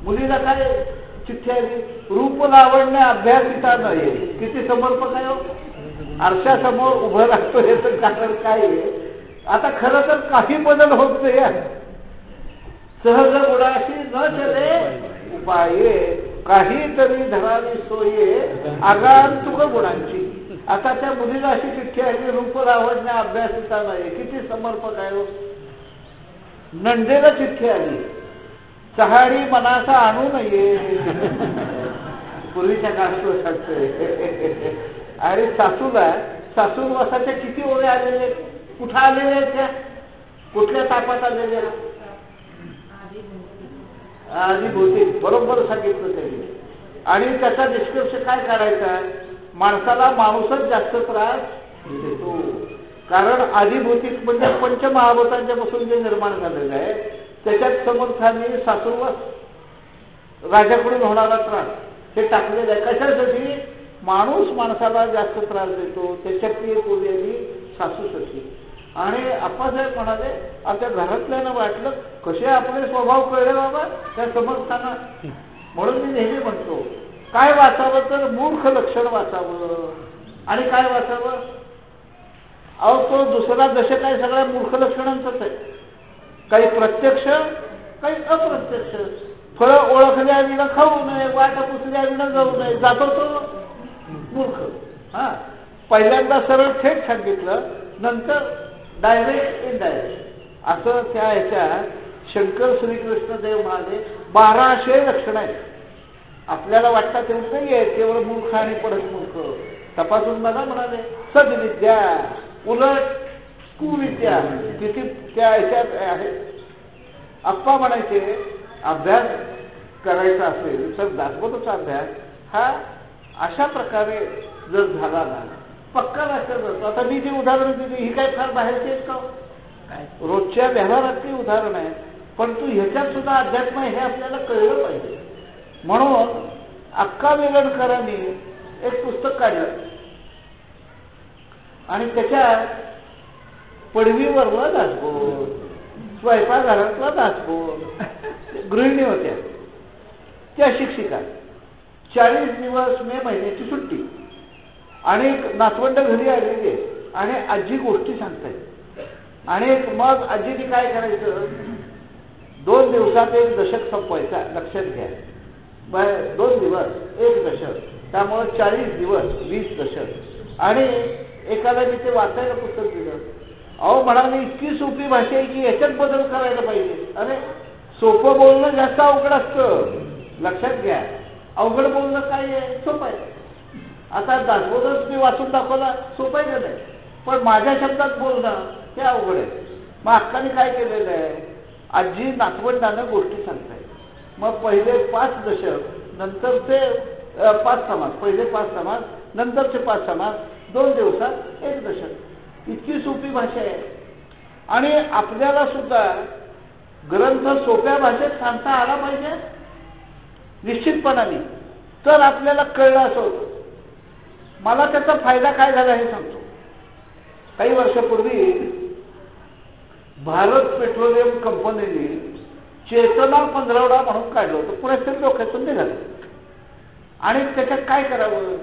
मुलीला काय चिठ्ठी आली? रूप लावण्य अभ्यासिता नये. किती समर्पक आहे. आरशासमोर उभं राहतो याचं कारण काय आहे? आता खरं तर काही बदल होत नाही. सहज गुणाशी न चले उपाये, काहीतरी धरावी सोये आगांतुक गुणांची. आता त्या मुलीला अशी चिठ्ठी आली, रूप लावण्य अभ्यासिता नाही. किती समर्पक आहे. नंदेला चिठ्ठी आली, चहाडी मनाचा आणू नये. पूर्वीच्या काळात सांगतोय. आणि सासूला, सासूरवासाच्या किती ओळे आलेले, कुठं आलेले आहेत त्या, कुठल्या तापात आलेल्या? आधी भौतिक. बरोबर सांगितलं त्यांनी. आणि त्याचा निष्कर्ष काय काढायचा? माणसाला माणूसच जास्त त्रास देतो. कारण आधिभौतिक म्हणजे पंचमहाभूतांच्या पासून जे निर्माण झालेलं आहे, त्याच्यात समर्थांनी सासूरवास राजाकडून होणारा त्रास हे टाकलेलं आहे. कशासाठी? माणूस माणसाला जास्त त्रास देतो. त्याच्यातली एक ओळी आली सासूसाठी. आणि आप्पासाहेब म्हणाले, आपल्या घरातल्यानं वाटलं कसे आपले स्वभाव कळले बाबा त्या समर्थांना. म्हणून मी नेहमी म्हणतो, काय वाचावं तर मूर्ख लक्षण वाचावं. आणि काय वाचावं? अहो तो दुसरा दशक आहे सगळ्या मूर्ख लक्षणांचंच आहे. काही प्रत्यक्ष, काही अप्रत्यक्ष. फळं ओळखल्या विना खाऊ नये, वाट पुसल्या विना जाऊ नये. जातो तो मूर्ख. पहिल्यांदा सरळ थेट सांगितलं, नंतर डायरेक्ट इनडायरेक्ट असं त्या ह्याच्यात शंकर श्रीकृष्ण देव म्हणाले 1200 लक्षण आहेत. आपल्याला वाटतात तेवढं नाही आहे, केवळ मूर्ख आणि पडत मूर्ख. तपासून बघा म्हणाले. सद्विद्या उलट कुविद्या किती त्या ह्याच्यात आहे. आप्पा म्हणायचे अभ्यास करायचा असेल तर दासबोधाचा अभ्यास हा अशा प्रकारे जर झाला ना, पक्का लक्षात जातो. आता मी जी उदाहरणं दिली ही काय फार बाहेरची आहेत का? रोजच्या व्यवहारातली उदाहरण आहे, परंतु ह्याच्यात सुद्धा अध्यात्म हे आपल्याला कळलं पाहिजे. म्हणून अक्का वेलणकरांनी एक पुस्तक काढलं आणि त्याच्यात पडवीवरला दासबोध, स्वयंपाकघरातला दासबोध. गृहिणी होत्या त्या शिक्षिका. 40 दिवस मे महिन्याची सुट्टी आणि नातवंड घरी आलेली आहे आणि आजी गोष्टी सांगतायत. आणि मग आजीने काय करायचं, 2 दिवसात 1 दशक संपवायचा. लक्षात घ्या, 2 दिवस 1 दशक, त्यामुळे 40 दिवस 20 दशक. आणि एकाला मी ते वाचायला पुस्तक दिलं. अहो म्हणाले इतकी सोपी भाषा आहे की याच्यात बदल करायला पाहिजे. अरे सोपं बोलणं जास्त अवघड असतं. लक्षात घ्या, अवघड बोलणं काय आहे, सोपं आहे. आता दासबोधच मी वाचून दाखवला, सोपं आहे का नाही, पण माझ्या शब्दात बोलणं हे अवघड आहे. मग अक्काने काय केलेलं आहे, आजी नातवंडानं गोष्टी सांगताय. मग पहिले 5 दशक, नंतरचे 5 समास, पहिले 5 समास, नंतरचे 5 समास, 2 दिवसात 1 दशक. इतकी सोपी भाषा आहे. आणि आपल्याला सुद्धा ग्रंथ सोप्या भाषेत सांगता आला पाहिजे निश्चितपणाने, तर आपल्याला कळलं असं होतं. मला त्याचा फायदा काय झाला हे सांगतो. काही वर्षापूर्वी भारत पेट्रोलियम कंपनीने चेतना पंधरवडा म्हणून काढलं होतं. पुण्यातील लोकांचं निघालं. आणि त्याच्यात काय करावं,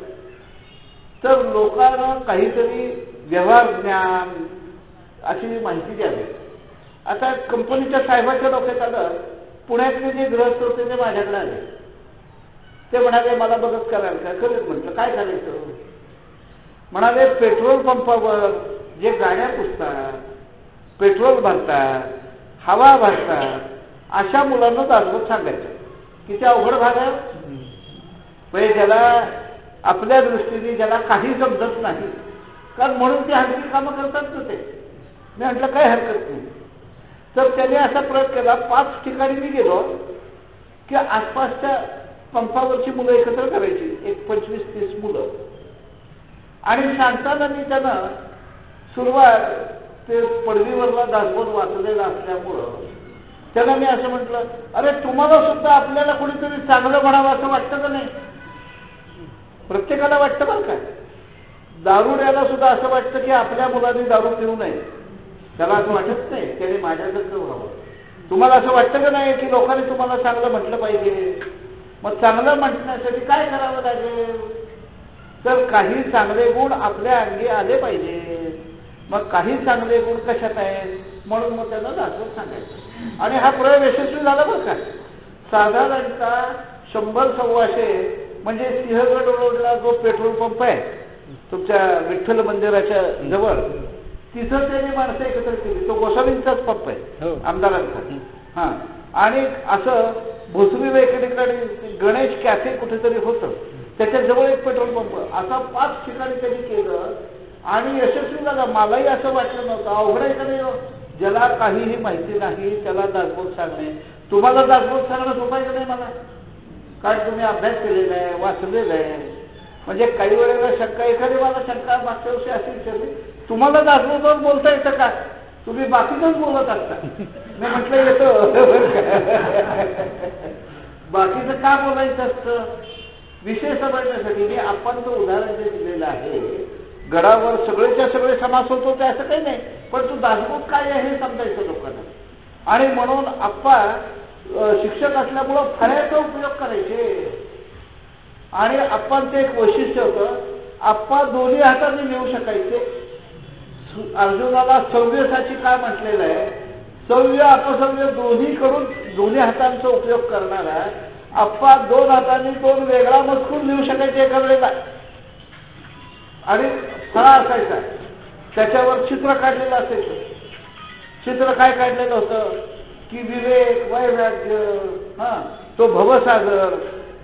तर लोकांना काहीतरी व्यवहार ज्ञान अशी माहिती द्यावी. आता कंपनीच्या साहेबाच्या डोक्यात आलं, पुण्यातले जे गृहस्थ होते ते माझ्याकडे आले. ते म्हणाले मला मदत करायला काय करेल. म्हटलं काय करायचं. म्हणाले पेट्रोल पंपावर जे गाड्या पुसतात, पेट्रोल भरतात, हवा भरतात, अशा मुलांना दाखवत सांगायचं. किती अवघड भाग आहे. म्हणजे ज्याला आपल्या दृष्टीने ज्याला काही समजत नाही, कारण म्हणून ते हलकी कामं करतात ना ते. मी म्हटलं काही हरकत नाही. तर त्याने असा प्रयोग केला. 5 ठिकाणी मी गेलो की आसपासच्या पंपावरची मुलं एकत्र करायची, एक 25-30 मुलं. आणि सांगताना मी त्यांना सुरुवात ते पडवीवरला दासबोध वाचलेला असल्यामुळं त्यांना मी असं म्हटलं, अरे तुम्हाला सुद्धा आपल्याला कोणीतरी चांगलं म्हणावं असं वाटतं का नाही. प्रत्येकाला वाटतं बरं का. दारुड्याला सुद्धा असं वाटतं की आपल्या मुलांनी दारू पिऊ नये. त्याला असं वाटत नाही त्याने माझ्याकडचं व्हावं. तुम्हाला असं वाटतं का नाही की लोकांनी तुम्हाला चांगलं म्हटलं पाहिजे. मग चांगलं म्हटण्यासाठी काय करावं लागेल. तर काही चांगले गुण आपल्या अंगी आले पाहिजे. मग काही चांगले गुण कशात आहेत, म्हणून मग त्यांना दाखवत सांगायचं. आणि हा प्रयोग यशस्वी झाला बरं का. साधारणतः 100-125 म्हणजे सिंहगड रोडला जो पेट्रोल पंप आहे तुमच्या विठ्ठल मंदिराच्या जवळ, तिथं त्यांनी माणसं एकत्र केली. तो गोसावींचाच पंप आहे आमदारांचा. हा. आणि असं भोसरी वेकडीकडे गणेश कॅफे कुठेतरी होतं, त्याच्या जवळ एक पेट्रोल पंप. असा 5 ठिकाणी त्यांनी केलं आणि यशस्वी झाला. मलाही असं वाटलं नव्हतं. अवघड आहे का नाही. ज्याला काहीही माहिती नाही त्याला दासबोध सांगणे. तुम्हाला दासबोध सांगणं सोपं आहे का नाही मला, कारण तुम्ही अभ्यास केलेला आहे, वाचलेला आहे. म्हणजे काही वेळेला शंका, एखादी मला शंका मागच्या वर्षी अशी विचारली, तुम्हाला दासबोधावर बोलता येतं का, तुम्ही बाकीचंच बोलत असता. मी म्हटलं येतं. बाकीचं का बोलायचं असतं. विषय समजण्यासाठी. मी आपण तो उदाहरण जे दिलेलं आहे, गडावर सगळेच्या सगळे समास होतो ते असं काही नाही, पण तू दासबोध काय आहे हे समजायचं लोकांना. आणि म्हणून आप्पा शिक्षक असल्यामुळं फळ्याचा उपयोग करायचे. आणि आप्पांचं एक वैशिष्ट्य होतं, आप्पा दोन्ही हाताने लिहू शकायचे. अर्जुनाला सव्यसाची काय म्हटलेलं आहे, सव्य अपसव्य दोन्ही करून दोन्ही हातांचा उपयोग करणारा आप्पा 2 हातांनी 2 वेगळा मजकूर लिहू शकायचे एका वेळेला. आणि फळा असायचा, त्याच्यावर चित्र काढलेलं असायचं. चित्र काय काढलेलं होतं की विवेक, वैराग्य, तो भवसागर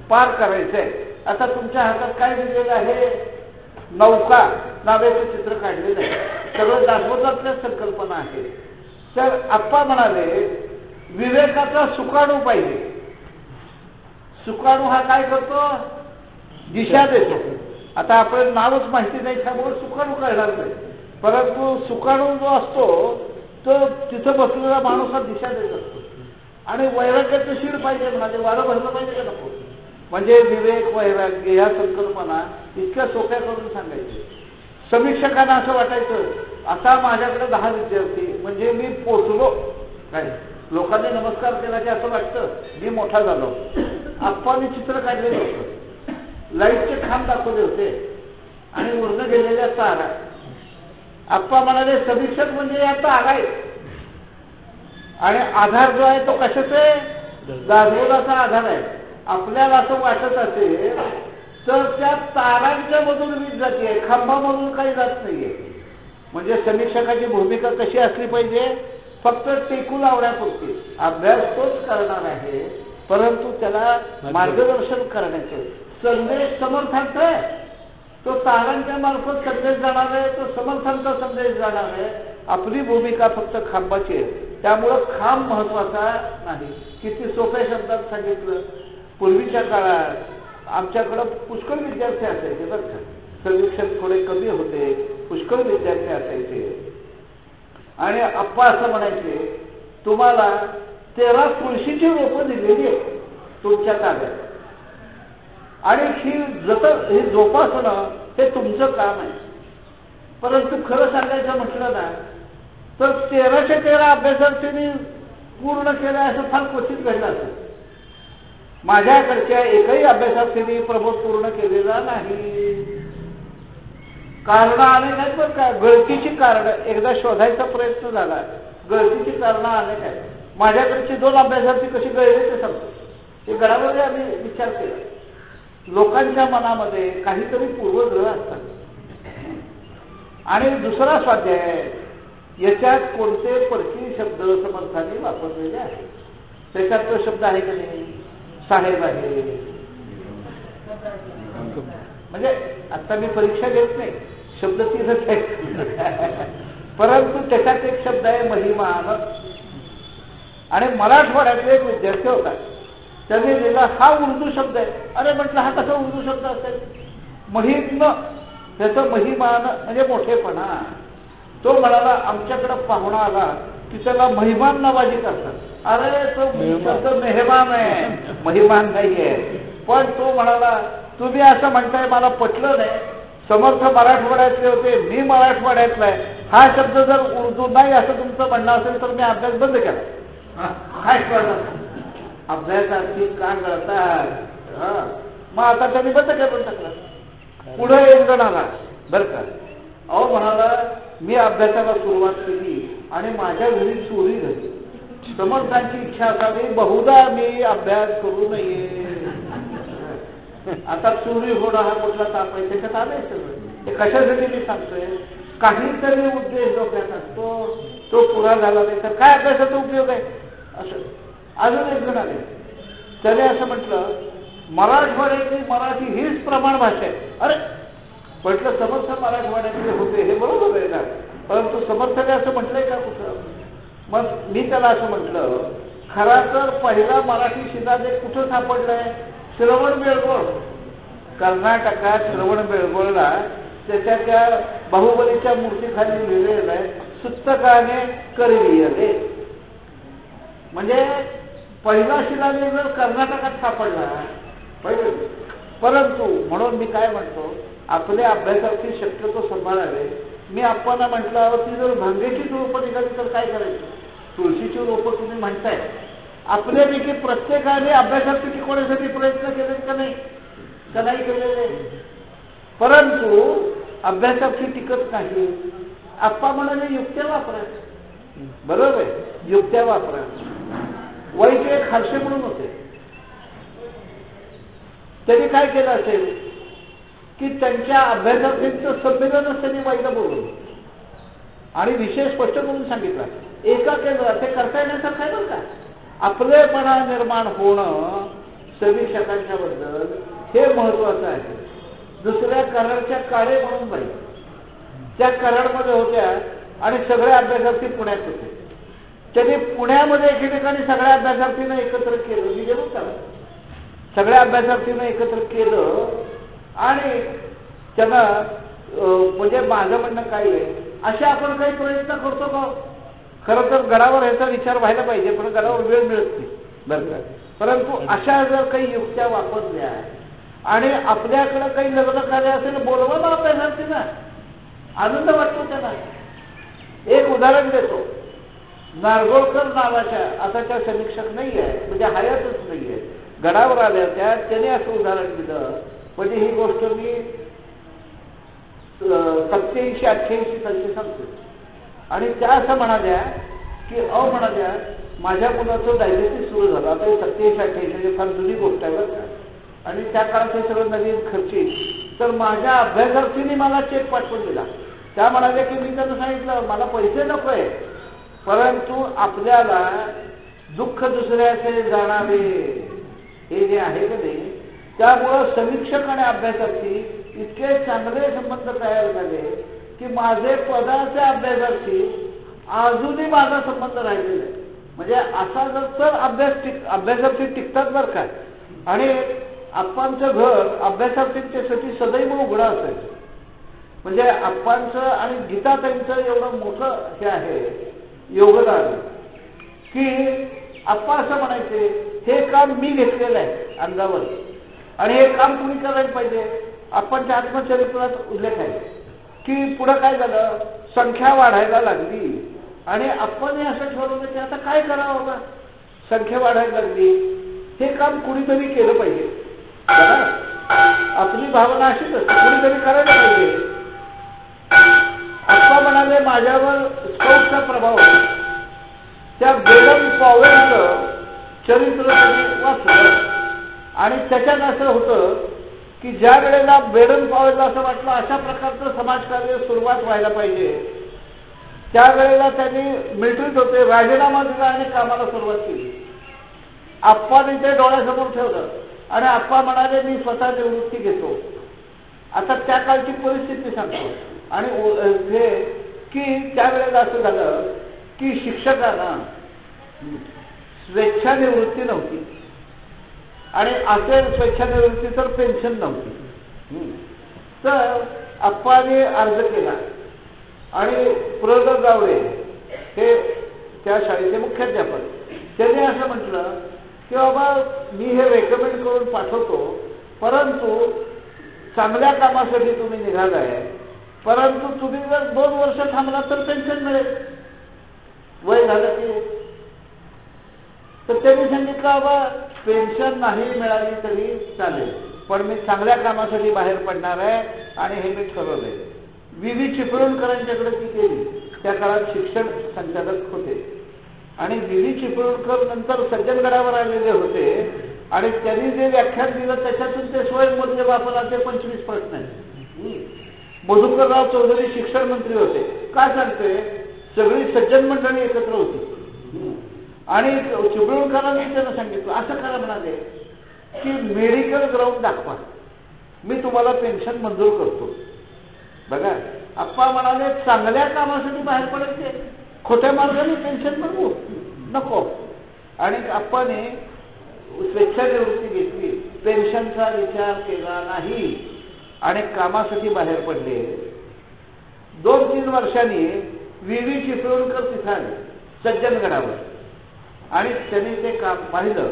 पार करायचंय. आता तुमच्या हातात काय दिलेलं आहे, नौका नावाचं चित्र काढलेलं आहे. सगळं दासबोधातल्या संकल्पना आहे. तर आप्पा म्हणाले विवेकाचा सुकाणू पाहिजे. सुकाणू हा काय करतो, दिशा देतो. आता आपण नावच माहिती नाही त्यामुळे सुकाणू कळणार नाही, परंतु सुकाणू जो असतो तो तिथं बसलेला माणूस हा दिशा देत असतो. आणि वैराग्याचं शीड पाहिजे. म्हणजे वारं भरलं पाहिजे का नको. म्हणजे विवेक, वैराग्य या संकल्पना इतक्या सोप्या करून सांगायचे. समीक्षकांना असं वाटायचं, आता माझ्याकडे 10 विद्यार्थी म्हणजे मी पोचलो. काय लोकांनी नमस्कार केला की असं वाटतं मी मोठा झालो. आप्पांनी चित्र काढलेलं होतं, लाईटचे खांब दाखवले होते आणि उरणं गेलेल्या तारा. आप्पा म्हणाले समीक्षक म्हणजे या तारा आहे. आणि आधार जो आहे तो कशाचा आहे, दासबोधाचा आधार आहे. आपल्याला असं वाटत असेल तर त्या तारांच्या मधून वीज जाते, खांबामधून काही जात नाहीये. म्हणजे समीक्षकाची भूमिका कशी असली पाहिजे, फक्त टेकू लावण्यापुरती. अभ्यास तोच करणार आहे, परंतु त्याला मार्गदर्शन करण्याचे. संदेश समर्थांचा आहे, तो तारांच्या मार्फत संदेश जाणार आहे, तो समर्थांचा संदेश जाणार आहे. आपली भूमिका फक्त खांबाची आहे. त्यामुळं खांब महत्वाचा नाही. किती सोप्या शब्दात सांगितलं. पूर्वीच्या काळात आमच्याकडं पुष्कळ विद्यार्थी असायचे बरं का. समीक्षक थोडे कमी होते, पुष्कळ विद्यार्थी असायचे. आणि आप्पा असं म्हणायचे, तुम्हाला 13 तुळशीची रोपं दिलेली आहे तुमच्या ताब्यात, आणि ही जोपासणं हे तुमचं काम आहे. परंतु खरं सांगायचं म्हटलं ना तर 13च्या 13 अभ्यासार्थींनी पूर्ण केलं असं फार क्वचित घडलं असेल. माझ्याकडच्या एकही अभ्यासार्थींनी प्रबोध पूर्ण केलेला नाही. कारणं अनेक आहेत बरं का. गळतीची कारणं एकदा शोधायचा प्रयत्न झाला. गळतीची कारणं अनेक आहेत. माझ्याकडची 2 अभ्यासार्थी कशी गळले ते सांगतो. ते गडामध्ये आम्ही विचार केला. लोकांच्या मनामध्ये काहीतरी पूर्वग्रह असतात. आणि दुसरा स्वाध्याय, याच्यात कोणते परकीय शब्द समर्थाने वापरलेले आहेत. त्याच्यात तो शब्द आहे का नाही? साहेब आहे. म्हणजे आता मी परीक्षा घेत नाही, शब्द 3च आहे. परंतु त्याच्यात एक शब्द आहे महिमान. आणि मराठवाड्यातले एक विद्यार्थी होता, त्याने लिहिला हा उर्दू शब्द आहे. अरे म्हटलं हा कसा उर्दू शब्द असेल? महिम, त्याचं महिमान म्हणजे मोठेपणा. तो म्हणाला आमच्याकडे पाहुणा आला की त्याला महिमान नवाजी करतात. अरे तो शब्द मेहमान आहे, महिमान नाहीये. पण तो म्हणाला तुम्ही असं म्हणताय मला पटलं नाही. समर्थ मराठवाड्यातले होते, मी मराठवाड्यातला आहे. हा शब्द जर उर्दू नाही असं तुमचं म्हणणं असेल तर मी अभ्यास बंद केला. काय कळलं? अभ्यासार्थी का कळतात? मग आता त्यांनी बंद करून टाकला. पुढे एक जण आला बरं का. अहो म्हणाला मी अभ्यासाला सुरुवात केली आणि माझ्या घरी चोरी झाली. समर्थांची इच्छा असावी बहुधा मी अभ्यास करू नये. आता चोरी होणं हा कुठला ताप आहे? त्याच्यात आलंय सगळं. ते कशासाठी मी सांगतोय? काहीतरी उद्देश डोक्यात असतो, तो पुरा झाला नाही तर काय अभ्यासाचा उपयोग आहे? असं अजून एक जण आले, त्याने असं म्हटलं मराठवाड्यातली मराठी हीच प्रमाण भाषा आहे. अरे म्हटलं समर्थ मराठवाड्यातले होते हे बरोबर आहे ना, परंतु समर्थाने असं म्हटलंय का कुठं? मग मी त्याला असं म्हटलं खरा तर पहिला मराठी शिलालेख कुठं सापडलाय? श्रवण बेळगोळ. कर्नाटकात श्रवण बेळगोळला त्याच्या त्या बाहुबलीच्या मूर्तीखाली लिहिलेलं आहे सुत्तकाने करवियले. म्हणजे पहिला शिलालेख जर कर्नाटकात सापडला पहिले. परंतु म्हणून मी काय म्हणतो आपल्या अभ्यासाची शक्यतो सांभाळावे. मी आपल्याला म्हटलं ती जर भांगेची रोपं निघाली तर काय करायचं? तुळशीची रोपं तुम्ही म्हणताय, आपल्यापैकी प्रत्येकाने अभ्यासात टिकवण्यासाठी प्रयत्न केले का नाही? का नाही केलेले? परंतु अभ्यासाची टिकत नाही. आप्पा म्हणाले युक्त्या वापरा. बरोबर आहे, युक्त्या वापरा. वाईट एक खालसे म्हणून होते, त्यांनी काय केलं असेल की त्यांच्या अभ्यासाचं संमेलनच त्यांनी वाईट बोलवलं आणि विषय स्पष्ट करून सांगितला. एका केंद्रात ते करता येण्यासारखं आहे बरं का. आपलेपणा निर्माण होणं समीक्षकांच्या बद्दल हे महत्वाचं आहे. दुसऱ्या कराडच्या काळे म्हणून बाई त्या कराडमध्ये होत्या आणि सगळे अभ्यासार्थी पुण्यात होते. त्यांनी पुण्यामध्ये एके ठिकाणी सगळ्या अभ्यासार्थीनं एकत्र केलं. मी गेलो का सगळ्या अभ्यासार्थीनं एकत्र केलं आणि त्यांना म्हणजे माझं म्हणणं काय आहे असे आपण काही प्रयत्न करतो का? खरं तर गडावर ह्याचा विचार व्हायला पाहिजे पण गडावर वेळ मिळत नाही बरं का. परंतु अशा जर काही युक्त्या वापरल्या आणि आपल्याकडं काही लग्न कार्य असेल बोलवा ना अभ्यासार्थी ना, आनंद वाटतो त्यांना. एक उदाहरण देतो. नारगोळकर नावाच्या आता त्या समीक्षक नाही आहे म्हणजे हयातच नाही आहे, गडावर आल्या त्याने असं उदाहरण दिलं. म्हणजे ही गोष्ट मी 87-88 सालची सांगतो. आणि त्या असं म्हणाल्या की म्हणाल्या माझ्या मुलाचं डायबिटीस सुरू झालं. आता 87-88 फार जुनी गोष्ट आहे बरं का. आणि त्या काळात हे सगळं नवीन खर्चिक. तर माझ्या अभ्यासार्थीने मला चेक पाठवून दिला. त्या म्हणाल्या की मी त्यांना सांगितलं मला पैसे नको आहे परंतु आपल्याला दुःख दुसऱ्याचे जाणावे हे जे आहे का नाही, त्यामुळं समीक्षक आणि अभ्यासार्थी इतके चांगले संबंध तयार झाले की माझे पदाचे अभ्यासार्थी अजूनही माझा संबंध राहिलेला आहे. म्हणजे असा जर तर अभ्यासार्थी टिकतात बरं का. आणि आप्पांचं घर अभ्यासार्थींच्यासाठी सदैव उघडं असायचं. म्हणजे आप्पांचं आणि गीताताईंचं एवढं मोठं हे आहे योगदान की आप्पा असं म्हणायचे हे काम मी घेतलेलं आहे अंगावर आणि हे काम कुणी करायला पाहिजे. आप्पांच्या आत्मचरित्रात उल्लेख आहे की पुढं काय झालं, संख्या वाढायला लागली आणि आप्पांनी असं ठरवलं की आता काय करावं बाबा, संख्या वाढायला लागली हे काम कुणीतरी केलं पाहिजे. आपली भावना अशीच असते, कुणीतरी करायला पाहिजे. म्हणाले माझ्यावर स्काउटचा प्रभाव होता. त्या बेडन पॉवेलचं चरित्र त्यांनी वाचलं आणि त्याच्यात असं होतं की ज्या वेळेला बेडन पॉवेलला असं वाटलं अशा प्रकारचं समाजकार्य सुरुवात व्हायला पाहिजे, त्यावेळेला त्यांनी मिलिटरीत होते, राजीनामा दिला आणि कामाला सुरुवात केली. आप्पाने ते डोळ्यासमोर ठेवलं आणि आप्पा म्हणाले मी स्वतः निवृत्ती घेतो. आता त्या काळची परिस्थिती सांगतो. आणि हे की त्यावेळेला असं झालं की शिक्षकांना स्वेच्छानिवृत्ती नव्हती आणि असेल स्वेच्छानिवृत्ती तर पेन्शन नव्हती. तर आप्पाने अर्ज केला आणि प्र. गावडे हे त्या शाळेचे मुख्याध्यापक, त्यांनी असं म्हटलं की बाबा मी हे रेकमेंड करून पाठवतो, परंतु चांगल्या कामासाठी तुम्ही निघालाय, परंतु तुम्ही जर 2 वर्ष थांबला तर पेन्शन मिळेल, वय झालं की. तर त्यांनी सांगितलं बाबा पेन्शन नाही मिळाली तरी चालेल, पण मी चांगल्या कामासाठी बाहेर पडणार आहे आणि हे मी ठरवलंय. व्ही चिपळूणकरांच्याकडे ती गेली. त्या काळात शिक्षण संचालक होते आणि व्ही चिपळूणकर नंतर सज्जनगडावर आलेले होते आणि त्यांनी जे व्याख्यान दिलं त्याच्यातून ते स्वयंमूल्यमापनाचे 25 प्रश्न आहेत. मधुकरराव चौधरी शिक्षण मंत्री होते. काय सांगते, सगळी सज्जन मंडळी एकत्र होती आणि चिपळूणकरांनी त्यांना सांगितलं असं करा म्हणाले की मेडिकल ग्राउंड दाखवा, मी तुम्हाला पेन्शन मंजूर करतो. बघा आप्पा म्हणाले चांगल्या कामासाठी बाहेर पडायचे, खोट्या मार्गाने पेन्शन मिळवू नको. आणि आप्पाने स्वेच्छानिवृत्ती घेतली, पेन्शनचा विचार केला नाही आणि कामासाठी बाहेर पडले. 2-3 वर्षांनी व्ही चिपळूणकर तिथं आले सज्जनगडावर आणि त्यांनी ते काम पाहिलं.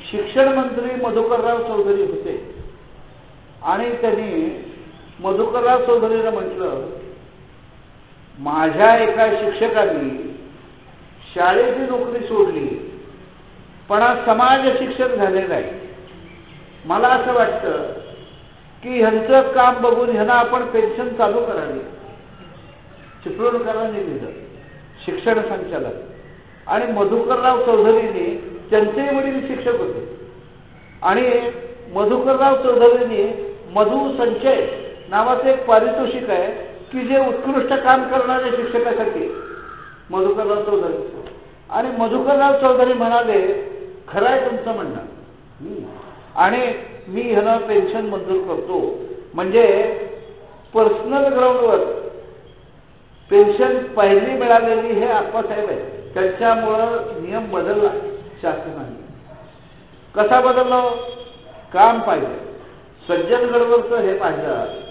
शिक्षण मंत्री मधुकरराव चौधरी होते आणि त्यांनी मधुकरराव चौधरीला म्हटलं माझ्या एका शिक्षकांनी शाळेची नोकरी सोडली पण आज समाज शिक्षक झालेलं आहे. मला असं वाटतं की ह्यांचं काम बघून ह्यांना आपण पेन्शन चालू करावी. चिपळूणकरांनी दिलं शिक्षण संचालक आणि मधुकरराव चौधरींनी, त्यांचे वडील शिक्षक होते आणि मधुकरराव चौधरींनी मधु संचय नावाचं एक पारितोषिक आहे की जे उत्कृष्ट काम करणाऱ्या शिक्षकासाठी मधुकरराव चौधरी. आणि मधुकरराव चौधरी म्हणाले खरं आहे तुमचं म्हणणं आणि मी ह्याला पेन्शन मंजूर करतो. म्हणजे पर्सनल ग्राउंडवर पेन्शन पहिली मिळालेली हे आप्पासाहेब आहे. त्यांच्यामुळं नियम बदलला शासनाने. कसा बदलला, काम पाहिजे. सज्जनगडवरचं हे पाहिलं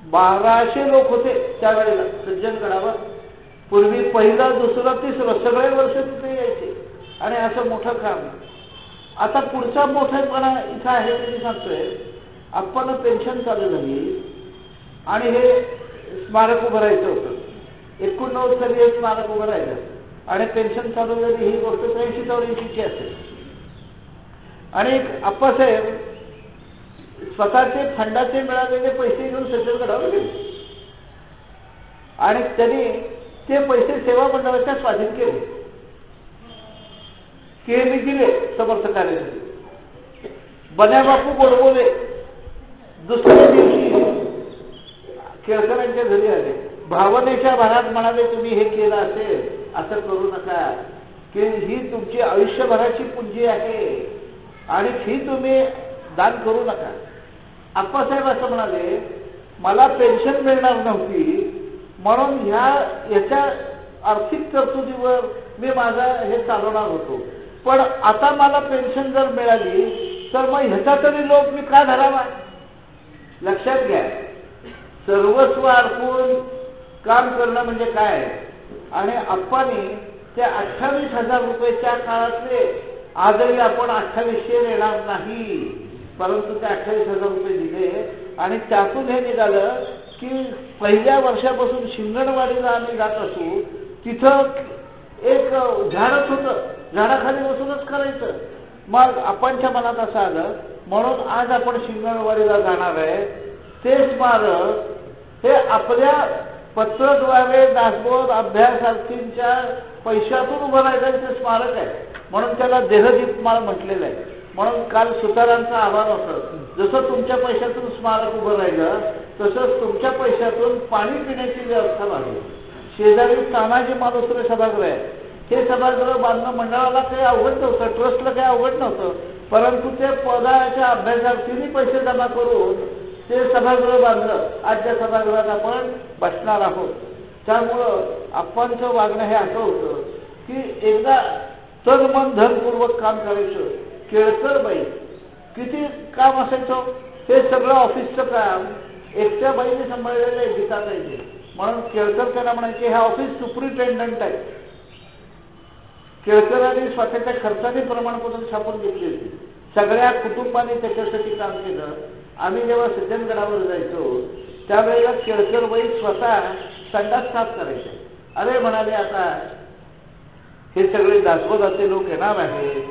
1200 लोक होते त्यावेळेला सज्जनगडावर. पूर्वी पहिलं दुसरं तिसरं सगळे वर्ष तिथे यायचे आणि असं मोठं काम. आता पुढचा मोठेपणा इथं आहे ते मी सांगतोय. आपण पेन्शन चालू झाली आणि हे स्मारक उभं राहायचं होतं. 89 साली हे स्मारक उभं राहिलं आणि पेन्शन चालू झाली. ही गोष्ट 83-84 असेल. आणि आप्पासाहेब स्वतःचे फंडाचे मिळालेले पैसे घेऊन सज्जनगडावर गेले आणि त्यांनी ते पैसे सेवा मंडळाच्या स्वाधीन केले की मी दिले समर्थ कार्यासाठी. बन्याबापू गोडबोले दुसऱ्या दिवशी केळकरांच्या घरी आले. भावनेच्या भरात म्हणाले तुम्ही हे केलं असेल असं करू नका की ही तुमची आयुष्यभराची पुंजी आहे आणि ही तुम्ही दान करू नका. आप्पासाहेब असं म्हणाले मला पेन्शन मिळणार नव्हती म्हणून याच्या आर्थिक तरतुदीवर मी माझा हे चालवणार होतो, पण आता मला पेन्शन जर मिळाली तर मग ह्याचा तरी लोक मी का धरावा. लक्षात घ्या, सर्वस्व अर्पून काम करणं म्हणजे काय. आणि आप्पांनी त्या 28,000 रुपये काळातले आजही आपण 2800 देणार नाही, परंतु ते 28,000 रुपये दिले आणि त्यातून हे निघालं की पहिल्या वर्षापासून शिंगणवाडीला आम्ही जात असू तिथं एक झाडच होतं, झाडाखाली बसूनच करायचं. मग आपणच्या मनात असं आलं म्हणून आज आपण शिंगणवाडीला जाणार आहे. ते स्मारक हे आपल्या पत्रद्वारे दासबोध अभ्यासार्थींच्या पैशातून उभं राहिल्याचं स्मारक आहे, म्हणून त्याला देहदीपमाळ म्हटलेलं आहे. म्हणून काल सुतारांचा आभार होतं, जसं तुमच्या पैशातून स्मारक उभं राहिलं तसंच तुमच्या पैशातून पाणी पिण्याची व्यवस्था लागली. शेजारी तानाजी मालुसरे सभागृह आहे, हे सभागृह बांधणं मंडळाला काही अवघड नव्हतं, ट्रस्टला काही अवघड नव्हतं, परंतु ते पदाच्या अभ्यासार्थींनी पैसे जमा करून ते सभागृह बांधलं. आज त्या सभागृहात आपण बसणार आहोत. त्यामुळं आप्पांचं वागणं हे असं होतं की एकदा तन मन धनपूर्वक काम करायचं. केळकर बाई किती काम असायचं, हे सगळं ऑफिसचं काम एकट्या बाईने सांभाळलेलं आहे, गीताताईने. म्हणून केळकर त्यांना म्हणायचे हे ऑफिस सुपरिटेंडंट आहे. केळकरांनी स्वतःच्या खर्चाने प्रमाणपत्र छापून घेतली होती. सगळ्या कुटुंबाने त्याच्यासाठी काम केलं. आम्ही जेव्हा सज्जनगडावर जायचो त्यावेळेला केळकरबाई स्वतः संडास साफ करायचे. अरे म्हणाले, आता हे सगळे दासबोधाचे लोक येणार आहेत,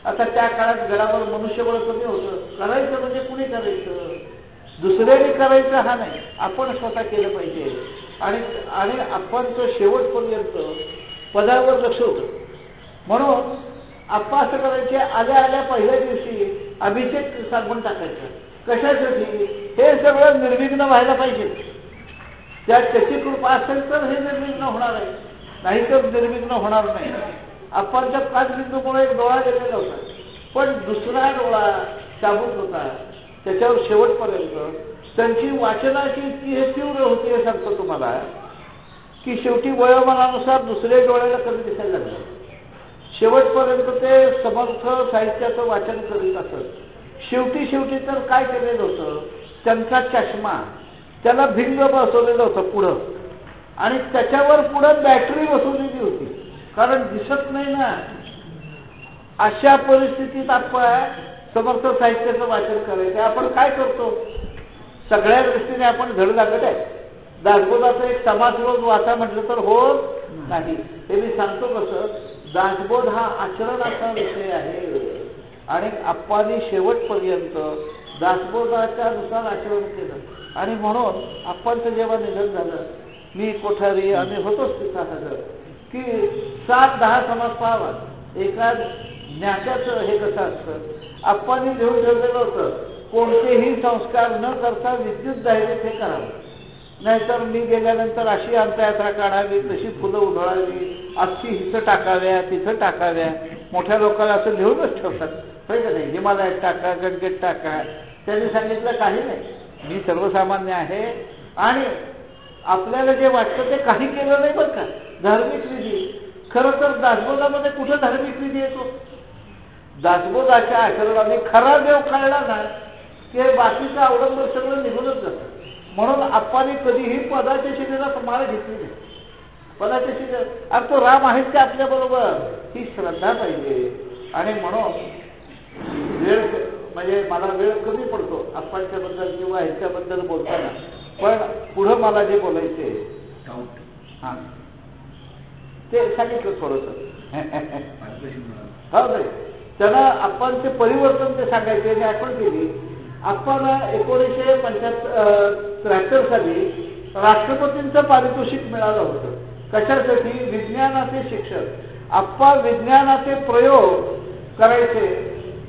आता त्या काळात गडावर मनुष्यबळ कमी होतं, करायचं म्हणजे कुणी करायचं, दुसऱ्याने करायचं हा नाही, आपण स्वतः केलं पाहिजे. आणि आप्पांचं शेवटपर्यंत पदावर लक्ष होतं. म्हणून आप्पा असं करायचे, आल्या आल्या पहिल्या दिवशी अभिषेक सांगून टाकायचं. कशासाठी? हे सगळं निर्विघ्न व्हायला पाहिजे. त्याची कृपा असेल तर हे निर्विघ्न होणार आहे, नाहीतर निर्विघ्न होणार नाही. आप्पांच्या काचबिंदूमुळे एक डोळा गेलेला होता, पण दुसरा डोळा शाबूत होता. त्याच्यावर शेवटपर्यंत त्यांची वाचनाची इतकी हे तीव्र होती, हे सांगतो तुम्हाला, की शेवटी वयोमानानुसार दुसऱ्या डोळ्याला कमी दिसायला लागलं. शेवटपर्यंत ते समर्थ साहित्याचं वाचन करीत असत. शेवटी तर काय केलेलं होतं, त्यांचा चष्मा त्याला भिंग बसवलेलं होतं पुढं, आणि त्याच्यावर पुढं बॅटरी बसवलेली होती, कारण दिसत नाही ना. अशा परिस्थितीत आपण समर्थ साहित्याचं वाचन करायचं. आपण काय करतो, सगळ्या दृष्टीने आपण धडधाकट आहे. दासबोधाचा एक समाजरोध वाचा म्हटलं तर होत नाही. हे मी सांगतो कसं, दासबोध हा आचरणाचा विषय आहे, आणि आप्पांनी शेवटपर्यंत दासबोधाच्या नुसार आचरण केलं. आणि म्हणून आप्पांचं जेव्हा निधन झालं, मी कोठारी आम्ही होतोच तिथं हजर, की 7-10 समाज पाहावा. एका ज्ञात्याचं हे कसं असतं, आप्पांनी घेऊन ठेवलेलं होतं, कोणतेही संस्कार न करता विद्युत दाहिनीत हे करावं, नाहीतर मी गेल्यानंतर अशी अंत्ययात्रा काढावी, तशी फुलं उधळावी, अशी हिथं टाकाव्या तिथं टाकाव्या. मोठ्या लोकांना असं लिहूनच ठेवतात, होय का नाही, हिमालयात टाका, गंगेत टाका. त्यांनी सांगितलं काही नाही, मी सर्वसामान्य आहे, आणि आपल्याला जे वाटतं ते काही केलं नाही बरं का. धार्मिक विधी, खरं तर दासबोधामध्ये कुठं धार्मिक विधी येतो? दासबोधाच्या आचरणाने खरा देव कळला ना, ते बाकीचं अवलंबन सगळं निघूनच जातं. म्हणून आप्पांनी कधीही पदाच्या शिबिरात माळ घेतली नाही. पदाच्या शिबिर, अरे तो राम आहेच का आपल्या बरोबर, ही श्रद्धा पाहिजे. आणि म्हणून वेळ म्हणजे मला वेळ कमी पडतो आप्पांच्या बद्दल किंवा ह्याच्याबद्दल बोलताना, पण पुढं मला जे बोलायचे हा ते सांगितलं थोडंसं. हो नाही, त्यांना आप्पांचे परिवर्तन ते सांगायचे, मी आठवण केली. आप्पांना 1973 साली राष्ट्रपतींचं पारितोषिक मिळालं होतं. कशासाठी? विज्ञानाचे शिक्षक. आप्पा विज्ञानाचे प्रयोग करायचे,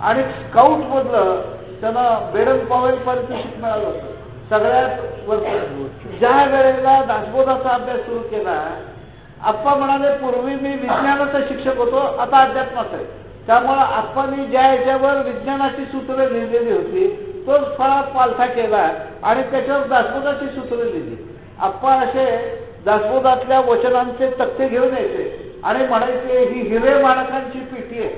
आणि स्काउट मधलं त्यांना बेडन पॉवेल पारितोषिक मिळालं होतं. सगळ्यात वरती ज्या वेळेला दासबोधाचा अभ्यास सुरू केला, आप्पा म्हणाले, पूर्वी मी विज्ञानाचा शिक्षक होतो, आता अध्यात्माचा आहे. त्यामुळे आप्पांनी ज्या याच्यावर विज्ञानाची सूत्र लिहिलेली होती तोच फळा पालथा केला, आणि त्याच्यावर दासबोधाची सूत्र लिहिली. आप्पा असे दासबोधातल्या वचनांचे तक्ते घेऊन यायचे आणि म्हणायचे, ही हिरे माणकांची पेटी आहे.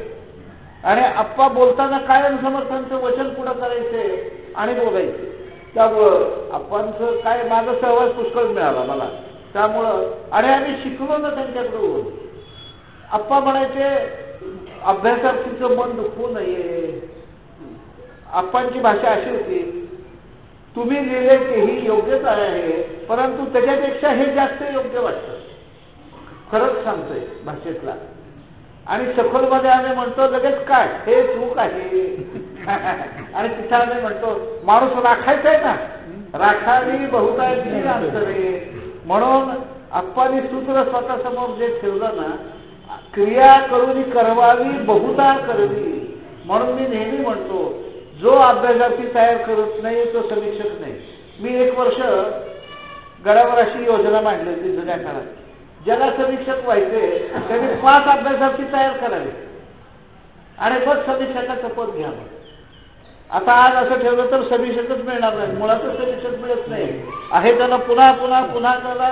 आणि आप्पा बोलताना कायम समर्थांचं वचन पुढं करायचे आणि बोलायचे. त्यामुळं आप्पांचं काय, माझा सहवास पुष्कळ मिळाला मला त्यामुळं, आणि आम्ही शिकलो ना त्यांच्याकडून. आप्पा म्हणायचे, अभ्यासार्थीचं मन दुखवू नये. आप्पांची भाषा अशी होती, तुम्ही लिहिले तेही योग्यच आहे, परंतु त्याच्यापेक्षा हे जास्त योग्य वाटतं. खरंच सांगतोय भाषेतला. आणि सखोलमध्ये आम्ही म्हणतो लगेच काय हे चूक आहे. आणि तिथं आम्ही म्हणतो, माणूस राखायचा आहे ना, राखावी बहुतायती अंतरे, म्हणून आप्पांनी सूत्र स्वतःसमोर जे ठेवलं ना, क्रिया करून करवावी बहुता करवी. म्हणून मी नेहमी म्हणतो, जो अभ्यासाची तयार करत नाही तो समीक्षक नाही. मी 1 वर्ष गडावर अशी योजना मांडली होती जुन्या काळात. ज्याला समीक्षक व्हायचे त्यांनी 5 अभ्यासाची तयार करावी आणि मग समीक्षकाचं पद घ्यावं. आता आज असं ठेवलं तर समीक्षकच मिळणार नाही, मुळातच समीक्षक मिळत नाही आहे. त्यांना पुन्हा पुन्हा पुन्हा करा.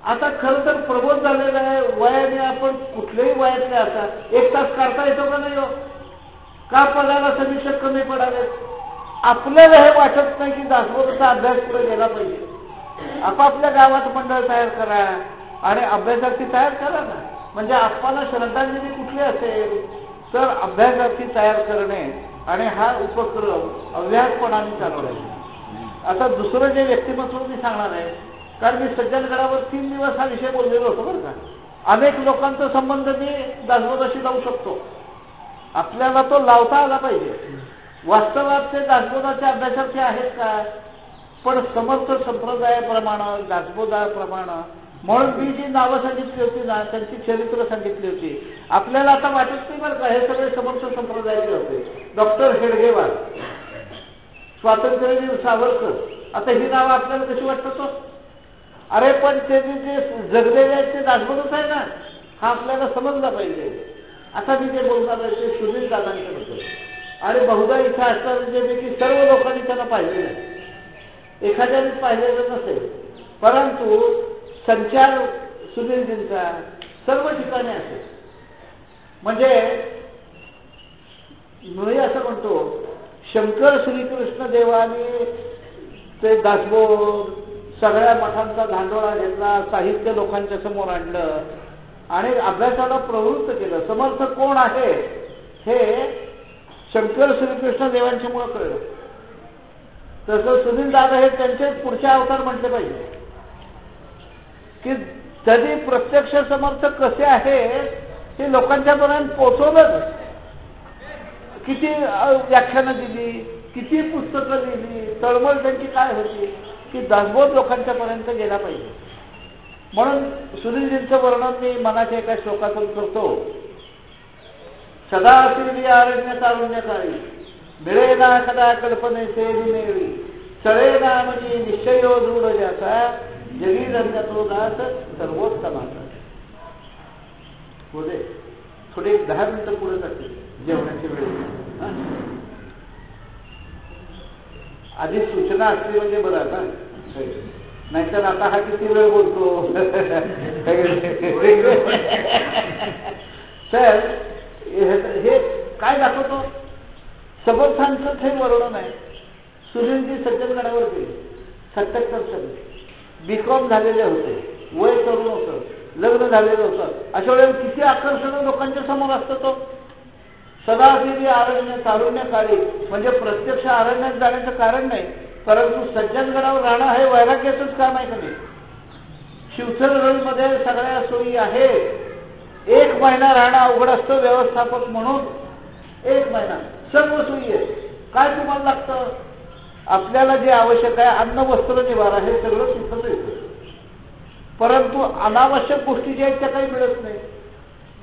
आता खरं तर प्रबोध झालेला आहे. वयाने आपण कुठल्याही वयातले आता 1 तास काढता येतो का नाही हो? का पदाला समीक्षक कमी पडावेत? आपल्याला हे वाटत नाही की दासबोधाचा अभ्यास पुढे गेला पाहिजे. आपापल्या गावात मंडळ तयार करा आणि अभ्यासार्थी तयार करा ना. म्हणजे आपल्याला श्रद्धांजली कुठली असेल तर अभ्यासार्थी तयार करणे आणि हा उपक्रम अव्याहतपणाने चालवायचा. आता दुसरं जे व्यक्तिमत्व मी सांगणार आहे, कारण मी सज्जनगडावर 3 दिवस हा विषय बोललेलो होतो बरं का. अनेक लोकांचा संबंध मी दासबोधाशी लावू शकतो. आपल्याला तो लावता आला पाहिजे. वास्तवात ते दासबोधाच्या अभ्यासाचे आहेत का? पण समर्थ संप्रदायाप्रमाणे दासबोधाप्रमाणे म्हणून मी जी नावं सांगितली होती ना, त्यांची चरित्र सांगितली होती. आपल्याला आता वाटत नाही बरं का हे सगळे समर्थ संप्रदायाचे होते. डॉक्टर हेडगेवार, स्वातंत्र्यवीर सावरकर, आता ही नावं आपल्याला कशी वाटतात तो? अरे पण ते जे जगलेले आहेत ते दासबोधच आहे ना, हा आपल्याला समजला पाहिजे. आता मी जे बोलणार आहे ते सुनील दादांच्या बद्दल. आणि बहुधा इथं असताना जे की सर्व लोकांनी त्यांना पाहिलेलं आहे, एखाद्याने पाहिलेलं नसेल, परंतु संचार सुनीलजींचा सर्व ठिकाणी असेल. म्हणजे मी असं म्हणतो, शंकर श्रीकृष्ण देवाने ते दासबोध सगळ्या मठांचा धांडोळा घेतला, साहित्य लोकांच्या समोर आणलं आणि अभ्यासाला प्रवृत्त केलं. समर्थ कोण आहे हे शंकर श्रीकृष्ण देवांच्या मुळे कळलं. तसं सुनील दादा हे त्यांचे पुढचे अवतार म्हटले पाहिजे की त्यांनी प्रत्यक्ष समर्थ कसे आहे हे लोकांच्या पर्यंत पोहोचवलं. किती व्याख्यानं दिली, किती पुस्तकं लिहिली, तळमळ त्यांची काय होती की दासबोध लोकांच्या पर्यंत गेला पाहिजे. म्हणून सुनीलजींचं वर्णन मी मनाच्या एका श्लोकातून करतो. सदा असिरी आरण्य तारुण्य काळी मिळे ना कदा कल्पनेचे निमेळी चळे ना म्हणजे निश्चयो दृढ ज्याचा जगी रंगातो दास सर्वोत्तमाचा. पुढे थोडे 10 मिनिटं पुढे जाते जेवणाची वेळ. आधी सूचना असली म्हणजे बरं आता, नाहीतर आता हा किती वेळ बोलतो. तर हे काय दाखवतो? समर्थांचंच हे वर्णन आहे. सुनीलजी सज्जनगडावर गेले, 77 साली B.Com झालेले होते, वय तरुण होतं, लग्न झालेलं होतं. अशा वेळेला किती आकर्षण लोकांच्या समोर असतं. तो सदाशिवी अरण्य तारुण्य काळी म्हणजे प्रत्यक्ष अरण्यात जाण्याचं कारण नाही, परंतु सज्जनगडावर राहणं हे वैराग्याचंच काम आहे का नाही. शिवथरमध्ये सगळ्या सोयी आहेत. 1 महिना राहणं अवघड असतं व्यवस्थापक म्हणून. 1 महिना सर्व सोयी आहे. काय तुम्हाला लागतं? आपल्याला जे आवश्यक आहे अन्न वस्त्र निवारा हे सगळं तिथं येतं. परंतु अनावश्यक गोष्टी ज्या आहेत त्या काही मिळत नाही.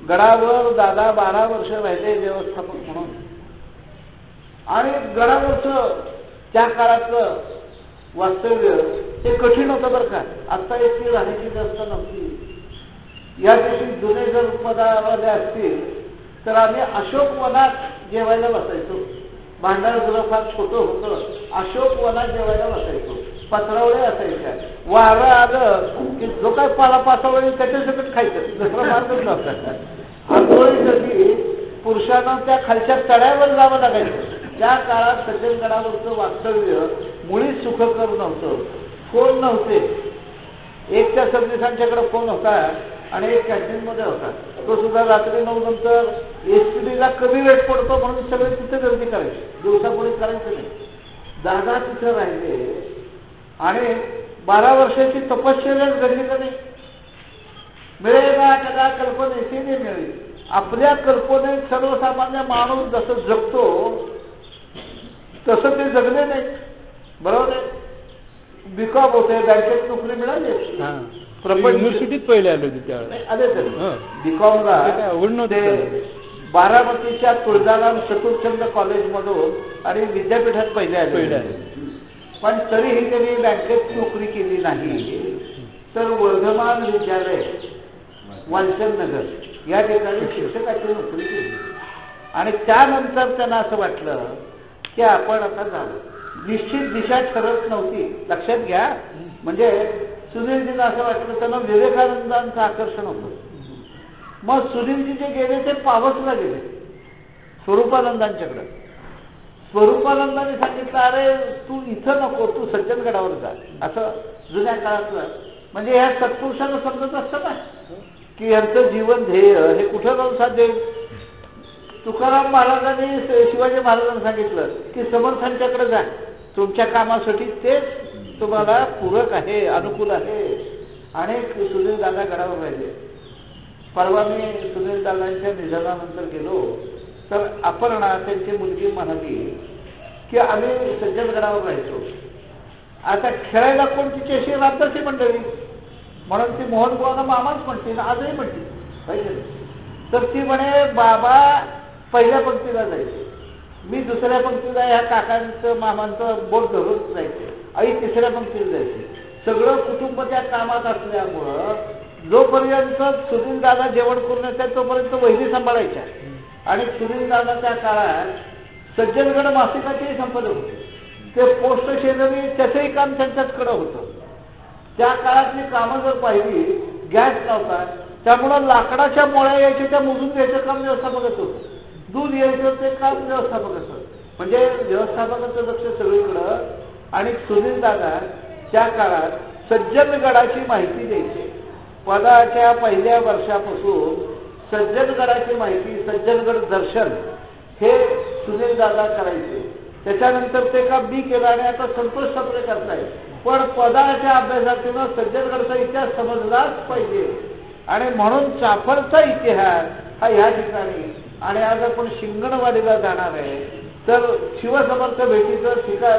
गडावर दादा 12 वर्ष राहिले व्यवस्थापक म्हणून. आणि गडावरचं त्या काळातलं वास्तव्य ते कठीण होतं बरं का. आत्ता इतकी राहण्याची व्यवस्था नव्हती. यासाठी जुने जर पदावाले असतील तर आम्ही अशोक वनात जेवायला बसायचो. भांडार जरा फार छोटं होतं. अशोक वनात जेवायला बसायचो. पत्रावळे असायच्या. वारं आलं की जो काय पाला पाचवळे त्याच्यासकट खायचं, दुसरा मार्गच नव्हता. आंघोळीसाठी पुरुषांना त्या खालच्या तळ्यावर जावं लागायचं. त्या काळात सज्जनगडावरचं वास्तव्य मुळीच सुखकर नव्हतं. फोन नव्हते. एकच्या सर्व्हिसांच्याकडे फोन होता आणि एक कॅन्टीनमध्ये होता. तो सुद्धा रात्री 9 नंतर एसटीडीला कमी वेळ पडतो म्हणून सगळे तिथे गर्दी करायची. दिवसापुढे करायचं नाही. दादा तिथे राहिले आणि 12 वर्षाची तपश्चर्याच घडली का नाही. मिळेल ना कदा कल्पनेची नाही मिळेल. आपल्या कल्पनेत सर्वसामान्य माणूस जसं जगतो तसं ते जगले नाही. बरोबर आहे. बीकॉम होते, बँकेत नोकरी मिळाली. युनिव्हर्सिटीत पहिले आले होते त्यावेळेस. आले तर बीकॉमला आवड नव्हते. बारामतीच्या तुळजाराम चतुर्चंद कॉलेजमधून आणि विद्यापीठात पहिले आले. पण तरीही त्यांनी बँकेत नोकरी केली नाही. तर वर्धमान विद्यालय वालचंदनगर या ठिकाणी शिक्षकाची नोकरी केली. आणि त्यानंतर त्यांना असं वाटलं की आपण आता जाऊ. निश्चित दिशा ठरत नव्हती, लक्षात घ्या. म्हणजे सुनीलजींना असं वाटलं, त्यांना विवेकानंदांचं आकर्षण होतं. मग सुनीलजी जे गेले ते पावसला गेले स्वरूपानंदांच्याकडे. स्वरूपानंदांनी सांगितलं, अरे तू इथं नको, तू सज्जनगडावर जा. असं जुन्या काळातलं. म्हणजे ह्या सत्पुरुषांना समजत असतं ना की यांचं जीवन ध्येय हे कुठं जाऊन साध्य. तुकाराम महाराजांनी शिवाजी महाराजांना सांगितलं की समर्थांच्याकडे जा, तुमच्या कामासाठी तेच तुम्हाला पूरक आहे, अनुकूल आहे. आणि सुनील दादा गडावर राहिले. परवा मी सुनील दादांच्या निधनानंतर गेलो तर अपर्णा त्यांची मुलगी म्हणाली की आम्ही सज्जनगडावर राहायचो, आता खेळायला कोण तिची अशी रामदासी मंडळी, म्हणून ती मोहन बुवांना मामाच म्हणते ना, आजही म्हणते पाहिजे. तर ती म्हणे बाबा पहिल्या पंक्तीला जायचे, मी दुसऱ्या पंक्तीला ह्या काकांचं मामांचं बोट धरून जायचे, आई तिसऱ्या पंक्तीला जायची. सगळं कुटुंब त्या कामात असल्यामुळं जोपर्यंत सुनील दादा जेवण करून येतात तोपर्यंत वहिनी सांभाळायच्या. आणि सुनील दादाच्या काळात सज्जनगड मासिकाचेही संपादक होते. ते पोस्ट शेजारी त्याचंही काम त्यांच्याचकडं होतं. त्या काळातली कामं जर पाहिली, गॅस नव्हता, त्यामुळं लाकडाच्या मोळ्या यायच्या, त्या मोजून घ्यायचं काम व्यवस्थापकच होतं. दूध यायचं ते काम व्यवस्थापकच होतं. म्हणजे व्यवस्थापकाचं लक्ष सगळीकडं. आणि सुनील दादा त्या काळात सज्जनगडाची माहिती द्यायची. पदाच्या पहिल्या वर्षापासून सज्जनगडाची माहिती, सज्जनगड दर्शन हे सुनील दादा करायचे. त्याच्यानंतर ते काम मी केलं आणि आता संतोष सप्रे करताय. पण पदाच्या अभ्यासातून सज्जनगडचा इतिहास समजलाच पाहिजे. आणि म्हणून चाफळचा इतिहास हा ह्या ठिकाणी. आणि आज आपण शिंगणवाडीला जाणार आहे तर शिवसमर्थ भेटीचं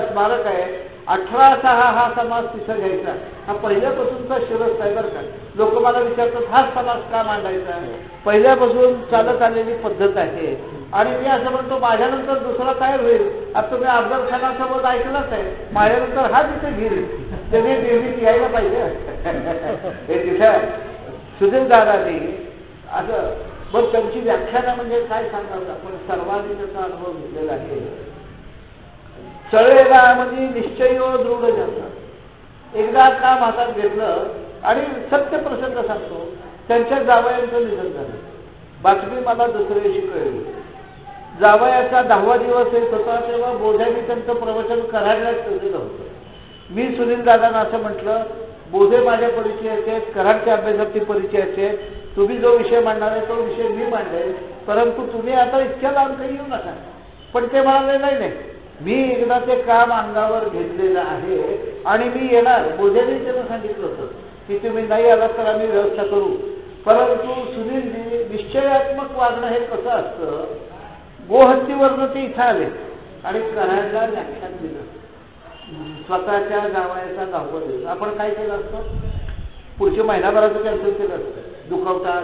स्मारक आहे. 18/6 हा समाज तिथं घ्यायचा. हा पहिल्यापासूनचा शिरस्त आहे बरं का. लोक मला विचारतात हाच समाज का मांडायचा, पहिल्यापासून चालत आलेली पद्धत आहे. आणि मी असं म्हणतो माझ्यानंतर दुसरा तयार होईल. आता तुम्ही अफजल खानासोबत ऐकलंच आहे, माझ्यानंतर हा तिथे घेईल, त्याने निर्मित यायला पाहिजे. हे तिथं सुनील दादांनी असं. मग त्यांची व्याख्यानं म्हणजे काय सांगावं, आपण सर्वांनी त्याचा अनुभव घेतलेला आहे. चळेला म्हणजे निश्चय दृढ जातात. एकदा काम हातात घेतलं आणि सत्य प्रसंग सांगतो, त्यांच्या जावयांचं निधन झालं. बातमी मला दुसऱ्या दिवशी कळली. जावयाचा 10वा दिवस येत होता तेव्हा बोध्यांनी त्यांचं प्रवचन कराडलाच ठेवलेलं होतं. मी सुनील दादांना असं म्हटलं, बोधे माझ्या परिचयाचे आहेत, कराडच्या अभ्यासाचे परिचयाचे आहेत, तुम्ही जो विषय मांडणार आहे तो विषय मी मांडेल, परंतु तुम्ही आता इतक्या लांब काही येऊ नका. पण ते म्हणाले नाही, मी एकदा ते काम अंगावर घेतलेलं आहे आणि मी येणार. बोधेने त्यांना सांगितलं होतं की तुम्ही नाही आलात तर आम्ही व्यवस्था करू. परंतु सुनीलजी निश्चयात्मक वागणं हे कसं असतं. गोहत्तीवरनं ते इथं आले आणि कराडला व्याख्यान दिलं. स्वतःच्या जावयाचा 10वा दिवस. आपण काय केलं असतं, पुढच्या महिनाभराचं कॅन्सल केलं असतं. दुखवता.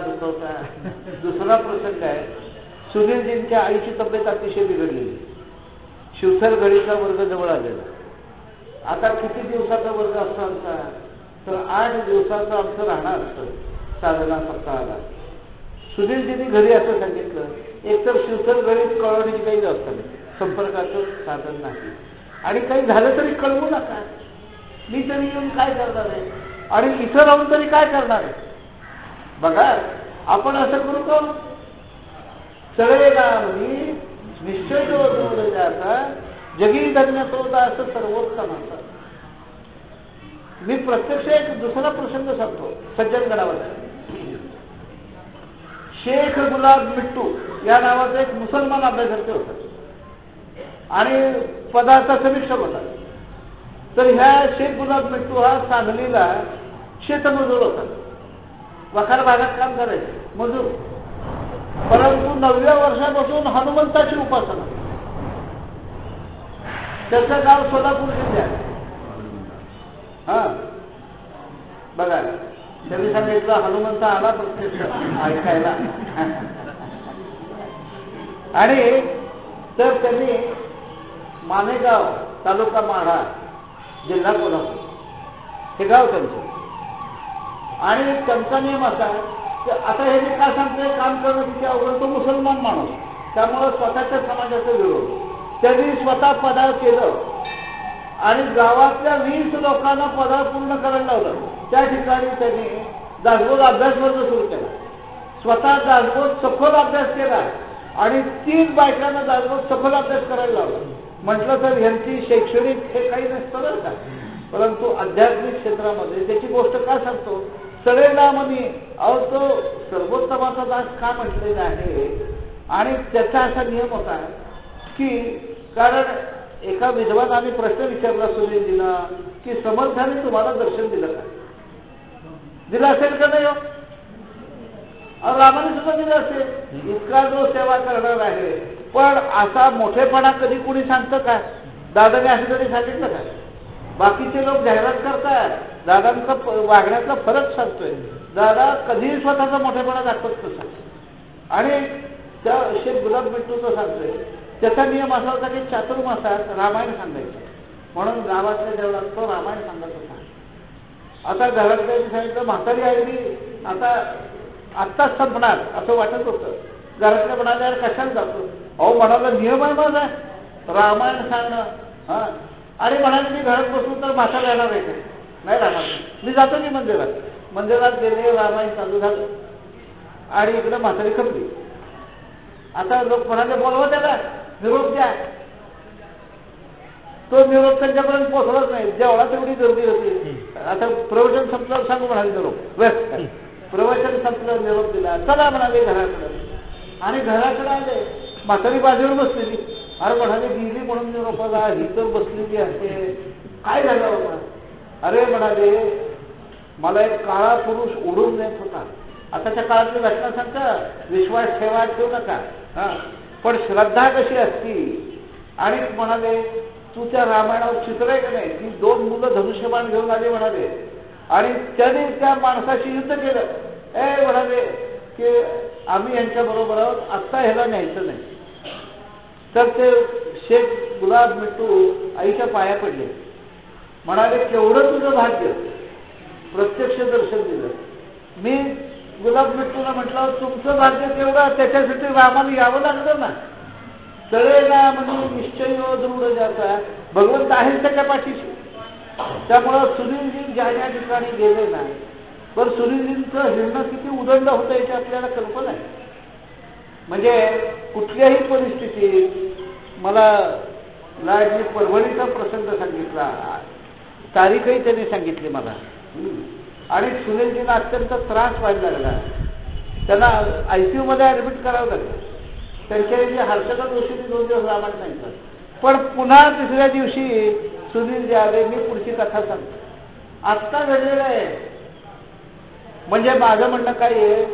दुसरा प्रसंग आहे, सुनीलजींच्या आईची तब्येत अतिशय बिघडलेली. शिवसरगडीचा वर्ग जवळ आलेला. आता किती दिवसाचा वर्ग असतो आमचा, तर 8 दिवसाचं आमचं राहणार असतं साधना सप्ताहाला. सुनीलजींनी घरी असं सांगितलं, एकतर शिवसरगडीत कळवण्याची काही व्यवस्था नाही, संपर्काचं साधन नाही, आणि काही झालं तरी कळवू नका. मी तरी येऊन काय करणार आहे आणि इथं राहून तरी काय करणार आहे. बघा आपण असं करू का, चळेला मी निश्चय जो जाता जगी धन्य तो असं सर्वोत्तम असतात. मी प्रत्यक्ष एक दुसरा प्रसंग सांगतो. सज्जनगडावर शेख गुलाब मिट्टू या नावाचा एक मुसलमान अभ्यासाचे होता आणि पदाचा समीक्षक होता. तर ह्या शेख गुलाब मिट्टू हा सांगलीला शेतमजूर होता. वखार भागात काम करायचे मजूर. परंतु 9व्या वर्षापासून हनुमंताची उपासना. त्याचं गाव सोलापूर जिल्ह्यात. हा बघा त्यांनी सांगितलं हनुमंत आला प्रत्यक्ष ऐकायला आणि तर त्यांनी मानेगाव तालुका माढा जिल्हा कोल्हापूर हे गाव त्यांचं आणि त्यांचा नियम असा की आता हे जे काय सांगतोय काम करणं तिथे अवघड तो मुसलमान माणूस त्यामुळं स्वतःच्या समाजाचा विरोध त्यांनी स्वतः पदार केलं आणि गावातल्या 20 लोकांना पदार पूर्ण करायला लावलं. त्या ठिकाणी त्यांनी दासबोध अभ्यास वर्ग सुरू केला. स्वतः दासबोध सखोल अभ्यास केला आणि 3 बायकांना दासबोध सखोल अभ्यास करायला लावला. म्हटलं तर यांची शैक्षणिक हे काही नसतं बरं का, परंतु आध्यात्मिक क्षेत्रामध्ये त्याची गोष्ट का सांगतो सडेला म्हणी अहो तो सर्वोत्तमाचा दास का म्हटलेला आहे. आणि त्याचा असा नियम होता की कारण एका विद्वानाने प्रश्न विचारला सुनीलजीला की समर्थाने तुम्हाला दर्शन दिलं का, दिलं असेल का नाही. रामाने सुद्धा दिलं असेल, इतका जो सेवा करणार आहे. पण असा मोठेपणा कधी कुणी सांगतं का, दादाने असं कधी सांगितलं का. बाकीचे लोक जाहिरात करतात, दादांचा वागण्याचा फरक सांगतोय. दादा कधीही स्वतःचा मोठेपणा दाखवत नसा. आणि त्या शेख गुलाब मिट्टूचं सांगतोय त्याचा नियम असा होता की चातुर्मासात रामायण सांगायचं, म्हणून गावातल्या देवळात तो रामायण सांगत होता. आता घरातल्या सांगितलं म्हातारी आईली आता आत्ताच संपणार असं वाटत होतं. घरातल्या म्हणाल्या कशाला जातो, अहो म्हणाला नियम आहे माझा रामायण सांगणं. हा आणि म्हणाले मी घरात बसून तर म्हातारी येणार आहे का, नाही राहणार, मी जातो मी मंदिरात गेले, रामायण चालू झालं आणि इकडे म्हातारी खपली. आता लोक म्हणाले बोलवा त्याला, निरोप द्या. तो निरोप त्यांच्यापर्यंत पोहोचलाच नाही, जेवढा तेवढी गर्दी होती. आता प्रवचन संपल्यावर सांगू म्हणाले निरोप, प्रवचन संपलं निरोप दिला, चला म्हणाले घराकडे. आणि घराकडे आले, म्हातारी बाजूवर बसलेली. अरे म्हणाले गेली म्हणून निरोपाला, ही तर बसलेली आहे, काय झालं बाबा. अरे म्हणाले मला एक काळा पुरुष उडून नेत होता. आताच्या काळातली घटना सांगता, विश्वास ठेवू नका, पण श्रद्धा कशी असती. आणि म्हणाले तू त्या रामायणावर चित्र आहे का नाही, ती 2 मुलं धनुष्यबाण घेऊन आली म्हणाले आणि त्याने त्या माणसाशी युद्ध केलं. म्हणाले की आम्ही यांच्या बरोबर आहोत, आत्ता ह्याला न्यायचं नाही. तर ते शेख गुलाब मिट्टू आईच्या पाया पडले. म्हणाले केवढं तुझं भाग्य, प्रत्यक्ष दर्शन दिलं. मी गुलाब मिट्टूला म्हटलं तुमचं भाग्य केवढं, त्याच्यासाठी रामाला यावं लागलं ना. तळेला म्हणून निश्चय दृढ जाता, भगवंत आहे त्याच्या पाठीशी. त्यामुळं सुनीलजी ज्या ज्या ठिकाणी गेले ना, पण सुनीलजींचं हिरणं किती उदंड होतं याची आपल्याला कल्पना आहे. म्हणजे कुठल्याही परिस्थितीत मला लाडनी परभणीचा प्रसंग सांगितला, तारीखही त्यांनी सांगितली मला. आणि सुनीलजींना अत्यंत त्रास व्हायला लागला, त्यांना ICU मध्ये ऍडमिट करावं लागलं. त्यांच्या हर्षदा जोशीने 2 दिवस रामायण सांगितलं. पण पुन्हा 3ऱ्या दिवशी सुनीलजी आले, मी पुढची कथा सांगतो. आत्ता घडलेलं आहे. म्हणजे माझं म्हणणं काय आहे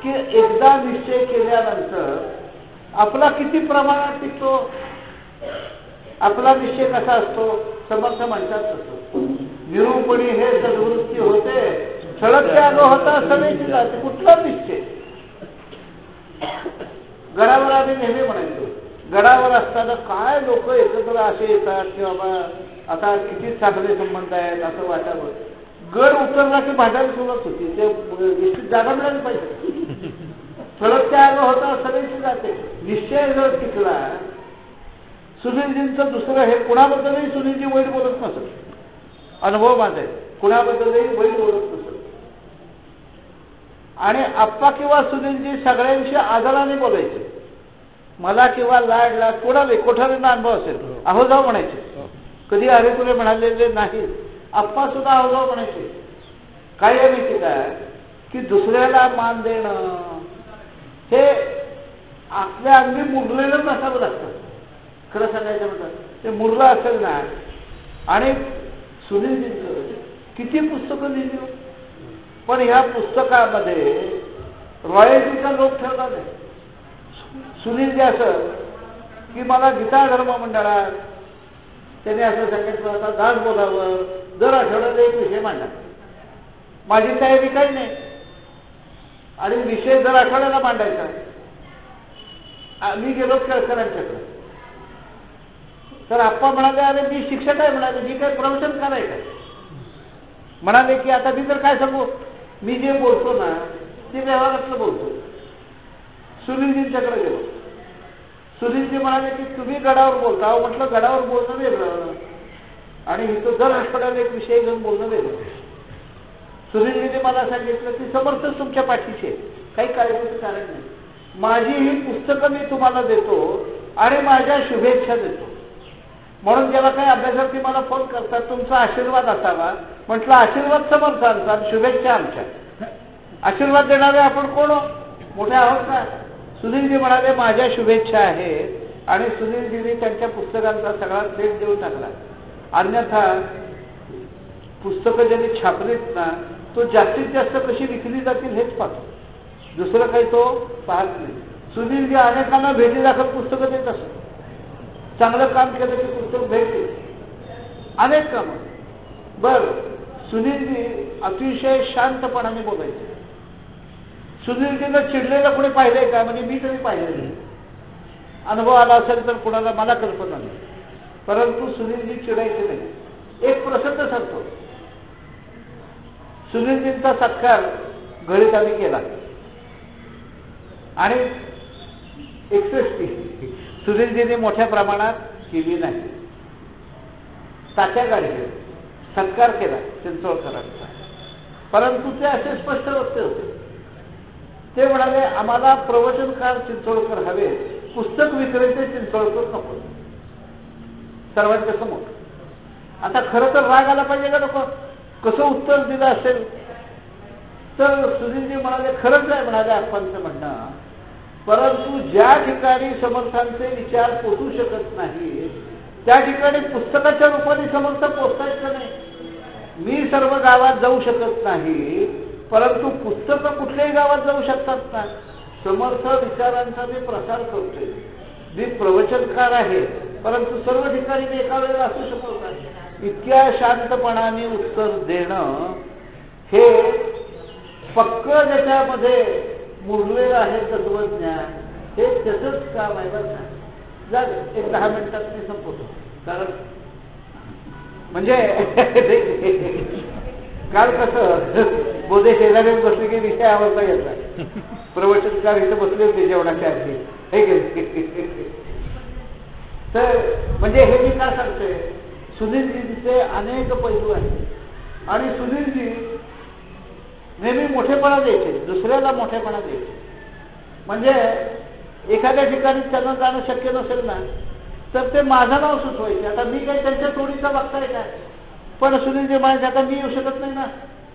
की एकदा निश्चय केल्यानंतर आपला किती प्रमाणात टिकतो, आपला निश्चय कसा असतो. समर्थ म्हणतात असतो, निरूपणी हे सद्वृत्ती होते, सडक आलो होता सगळ्याची जाते. कुठला निश्चय. गडावर आम्ही नेहमी म्हणायचो, गडावर असताना काय लोक एकत्र असे येतात की बाबा आता किती चांगले संबंध आहेत असं वाटावं. गड उतरला की भांडायला सुरुवात होती, ते निश्चित जागा मिळाली पाहिजे. सडक आलो होता सगळ्याची जाते. निश्चय जर टिकला. सुनीलजींचं दुसरं हे, कुणाबद्दलही सुनीलजी वाईट बोलत नसत, अनुभव माझा आहे, कुणाबद्दलही वाईट बोलत नसत. आणि आप्पा किंवा सुनीलजी सगळ्यांशी आदराने बोलायचे. मला किंवा लाडला कोणाला कोठारींना अनुभव असेल, अहो जाऊ म्हणायचे. कधी अरे तुले म्हणालेले नाही. आप्पा सुद्धा अहो जाऊ म्हणायचे. काय आहे माहिती काय की दुसऱ्याला मान देणं हे आपल्या अगदी मुरलेलंच असावं लागतं. खरं सांगायचं म्हणतात ते मुरलं असेल ना. आणि सुनीलजींचं किती पुस्तकं लिहिली, पण ह्या पुस्तकामध्ये रॉयल्टीचा लोक ठेवला नाही. सुनीलजी असं की मला गीता धर्म मंडळात त्याने असं सांगितलं आता दास बोलावं, दर आठवड्याला एक विषय मांडा. माझी तयारी काही नाही आणि विषय दर आठवड्याला मांडायचा. मी गेलो केळकरांच्याकडे, तर आप्पा म्हणाले अरे मी शिक्षक आहे म्हणाले, मी काय प्रवचनकार आहे काय. म्हणाले की आता मी तर काय सांगू, मी जे बोलतो ना ते व्यवहारातलं बोलतो. सुनीलजींच्याकडे गेलो, सुनीलजी म्हणाले की तुम्ही गडावर बोलता. म्हटलं गडावर बोलणं वेगळं आणि इथं दर आठवड्याला एक विषय घेऊन बोलणं वेगळं. सुनीलजीने मला सांगितलं की समर्थच तुमच्या पाठीचे, काही काळजीचं कारण नाही. माझी ही पुस्तकं मी तुम्हाला देतो आणि माझ्या शुभेच्छा देतो. म्हणून जेव्हा काही अभ्यासार्थी मला फोन करतात तुमचा आशीर्वाद असावा. म्हटलं आशीर्वाद समर्थांचा, शुभेच्छा आमच्या. आशीर्वाद देणारे आपण कोण, मोठे आहोत का. सुनीलजी म्हणाले माझ्या शुभेच्छा आहेत आणि सुनीलजीने त्यांच्या पुस्तकांचा सगळा सेट देऊन टाकला. अन्यथा पुस्तकं ज्यांनी छापलीत ना तो जास्तीत जास्त कशी विकली जातील हेच पाहतो, दुसरं काही तो पाहत नाही. सुनीलजी अनेकांना भेटी दाखल पुस्तकं देत असत. चांगलं काम केलं की पुस्तक भेटते, अनेक कामं. बरं, सुनीलजी अतिशय शांतपणाने बोलायचे. सुनीलजीला चिडलेलं कोणी पाहिलंय का, म्हणजे मी तरी पाहिलं नाही. अनुभव आला असेल तर कुणाला मला कल्पना नाही, परंतु सुनीलजी चिडायचे नाही. एक प्रसंग सांगतो. सुनीलजींचा सत्कार घडीत आम्ही केला आणि 61 सुनीलजींनी मोठ्या प्रमाणात केली नाही. तात्या गाडीने सत्कार केला चिंचोळकरांचा, परंतु ते असे स्पष्ट वक्ते होते. ते म्हणाले आम्हाला प्रवचनकार चिंचोळकर हवे, पुस्तक विक्रेते चिंचोळकर नको. सर्वांच्या समोर. आता खरं तर राग आला पाहिजे का नको, कसं उत्तर दिलं असेल. तर सुनीलजी म्हणाले खरंच आहे म्हणाले आप्पांचं म्हणणं, परंतु ज्या ठिकाणी समर्थांचे विचार पोचू शकत नाही त्या ठिकाणी पुस्तकाच्या रूपाने समर्थ पोचतायचं नाही. मी सर्व गावात जाऊ शकत नाही, परंतु पुस्तकं कुठल्याही गावात जाऊ शकतात ना. समर्थ विचारांचा मी प्रसार करतोय, मी प्रवचनकार आहे, परंतु सर्व ठिकाणी मी एका वेळेला असू शकत नाही. इतक्या शांतपणाने उत्तर देणं हे पक्क ज्याच्यामध्ये मुरलेलं आहे तत्वज्ञान, हे त्याचंच काम आहे. बरं का, जा एक 10 मिनिटात मी संपवतो. कारण म्हणजे काल कसं बोधे शेजारी बसले की विषय आवडता घेतला, प्रवचनकार इथं बसले होते जेवणाच्या आधी, हे गेले. तर म्हणजे हे मी काय सांगतोय, सुनीलजींचे अनेक पैलू आहेत आणि सुनीलजी नेहमी मोठेपणा द्यायचे, दुसऱ्याला मोठेपणा द्यायचे. म्हणजे एखाद्या ठिकाणी त्यांना जाणं शक्य नसेल ना तर ते माझं नाव सुचवायचे. आता मी काही त्यांच्या तोडीचा बघताय काय, पण सुनीलजी म्हणायचे आता मी येऊ शकत नाही ना,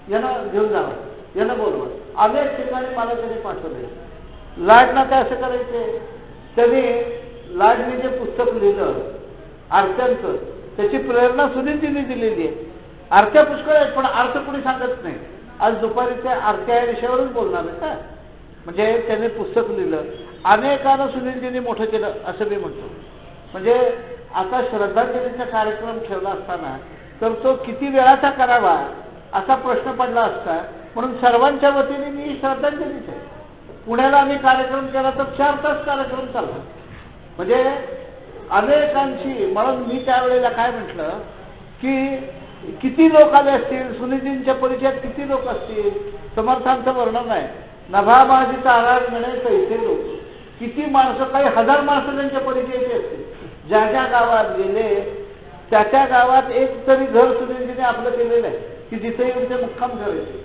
यानं घेऊन जावं, यानं बोलवं. अनेक ठिकाणी मला त्यांनी पाठवले. लाडना काय असं करायचे, त्यांनी लाडने जे पुस्तक लिहिलं आरत्यांचं, त्याची प्रेरणा सुनीलजींनी दिलेली आहे. आरत्या पुष्कळ आहेत पण अर्थ कोणी सांगत नाही. आज दुपारी त्या आरत्या या विषयावरच बोलणार आहे का, म्हणजे त्याने पुस्तक लिहिलं, अनेकांना सुनीलजींनी मोठं केलं असं मी म्हणतो. म्हणजे आता श्रद्धांजलीचा कार्यक्रम ठेवला असताना तर तो किती वेळाचा करावा असा प्रश्न पडला असता. म्हणून सर्वांच्या वतीने मी श्रद्धांजलीच आहे. पुण्याला आम्ही कार्यक्रम केला तर 4 तास कार्यक्रम चालला. म्हणजे अनेकांची, म्हणून मी त्यावेळेला काय म्हटलं की किती लोक आले असतील, सुनीलजींच्या परिचयात किती लोक असतील. समर्थांचं वर्णन आहे, नभा माझी ताराज म्हणे पैसे लोक, किती माणसं, काही 1000 माणसं त्यांच्या परिचयाची असतील. ज्या ज्या गावात गेले त्या त्या गावात एक तरी घर सुनीलजीने आपलं केलेलं आहे की जिथे येऊन ते मुक्काम करायचे.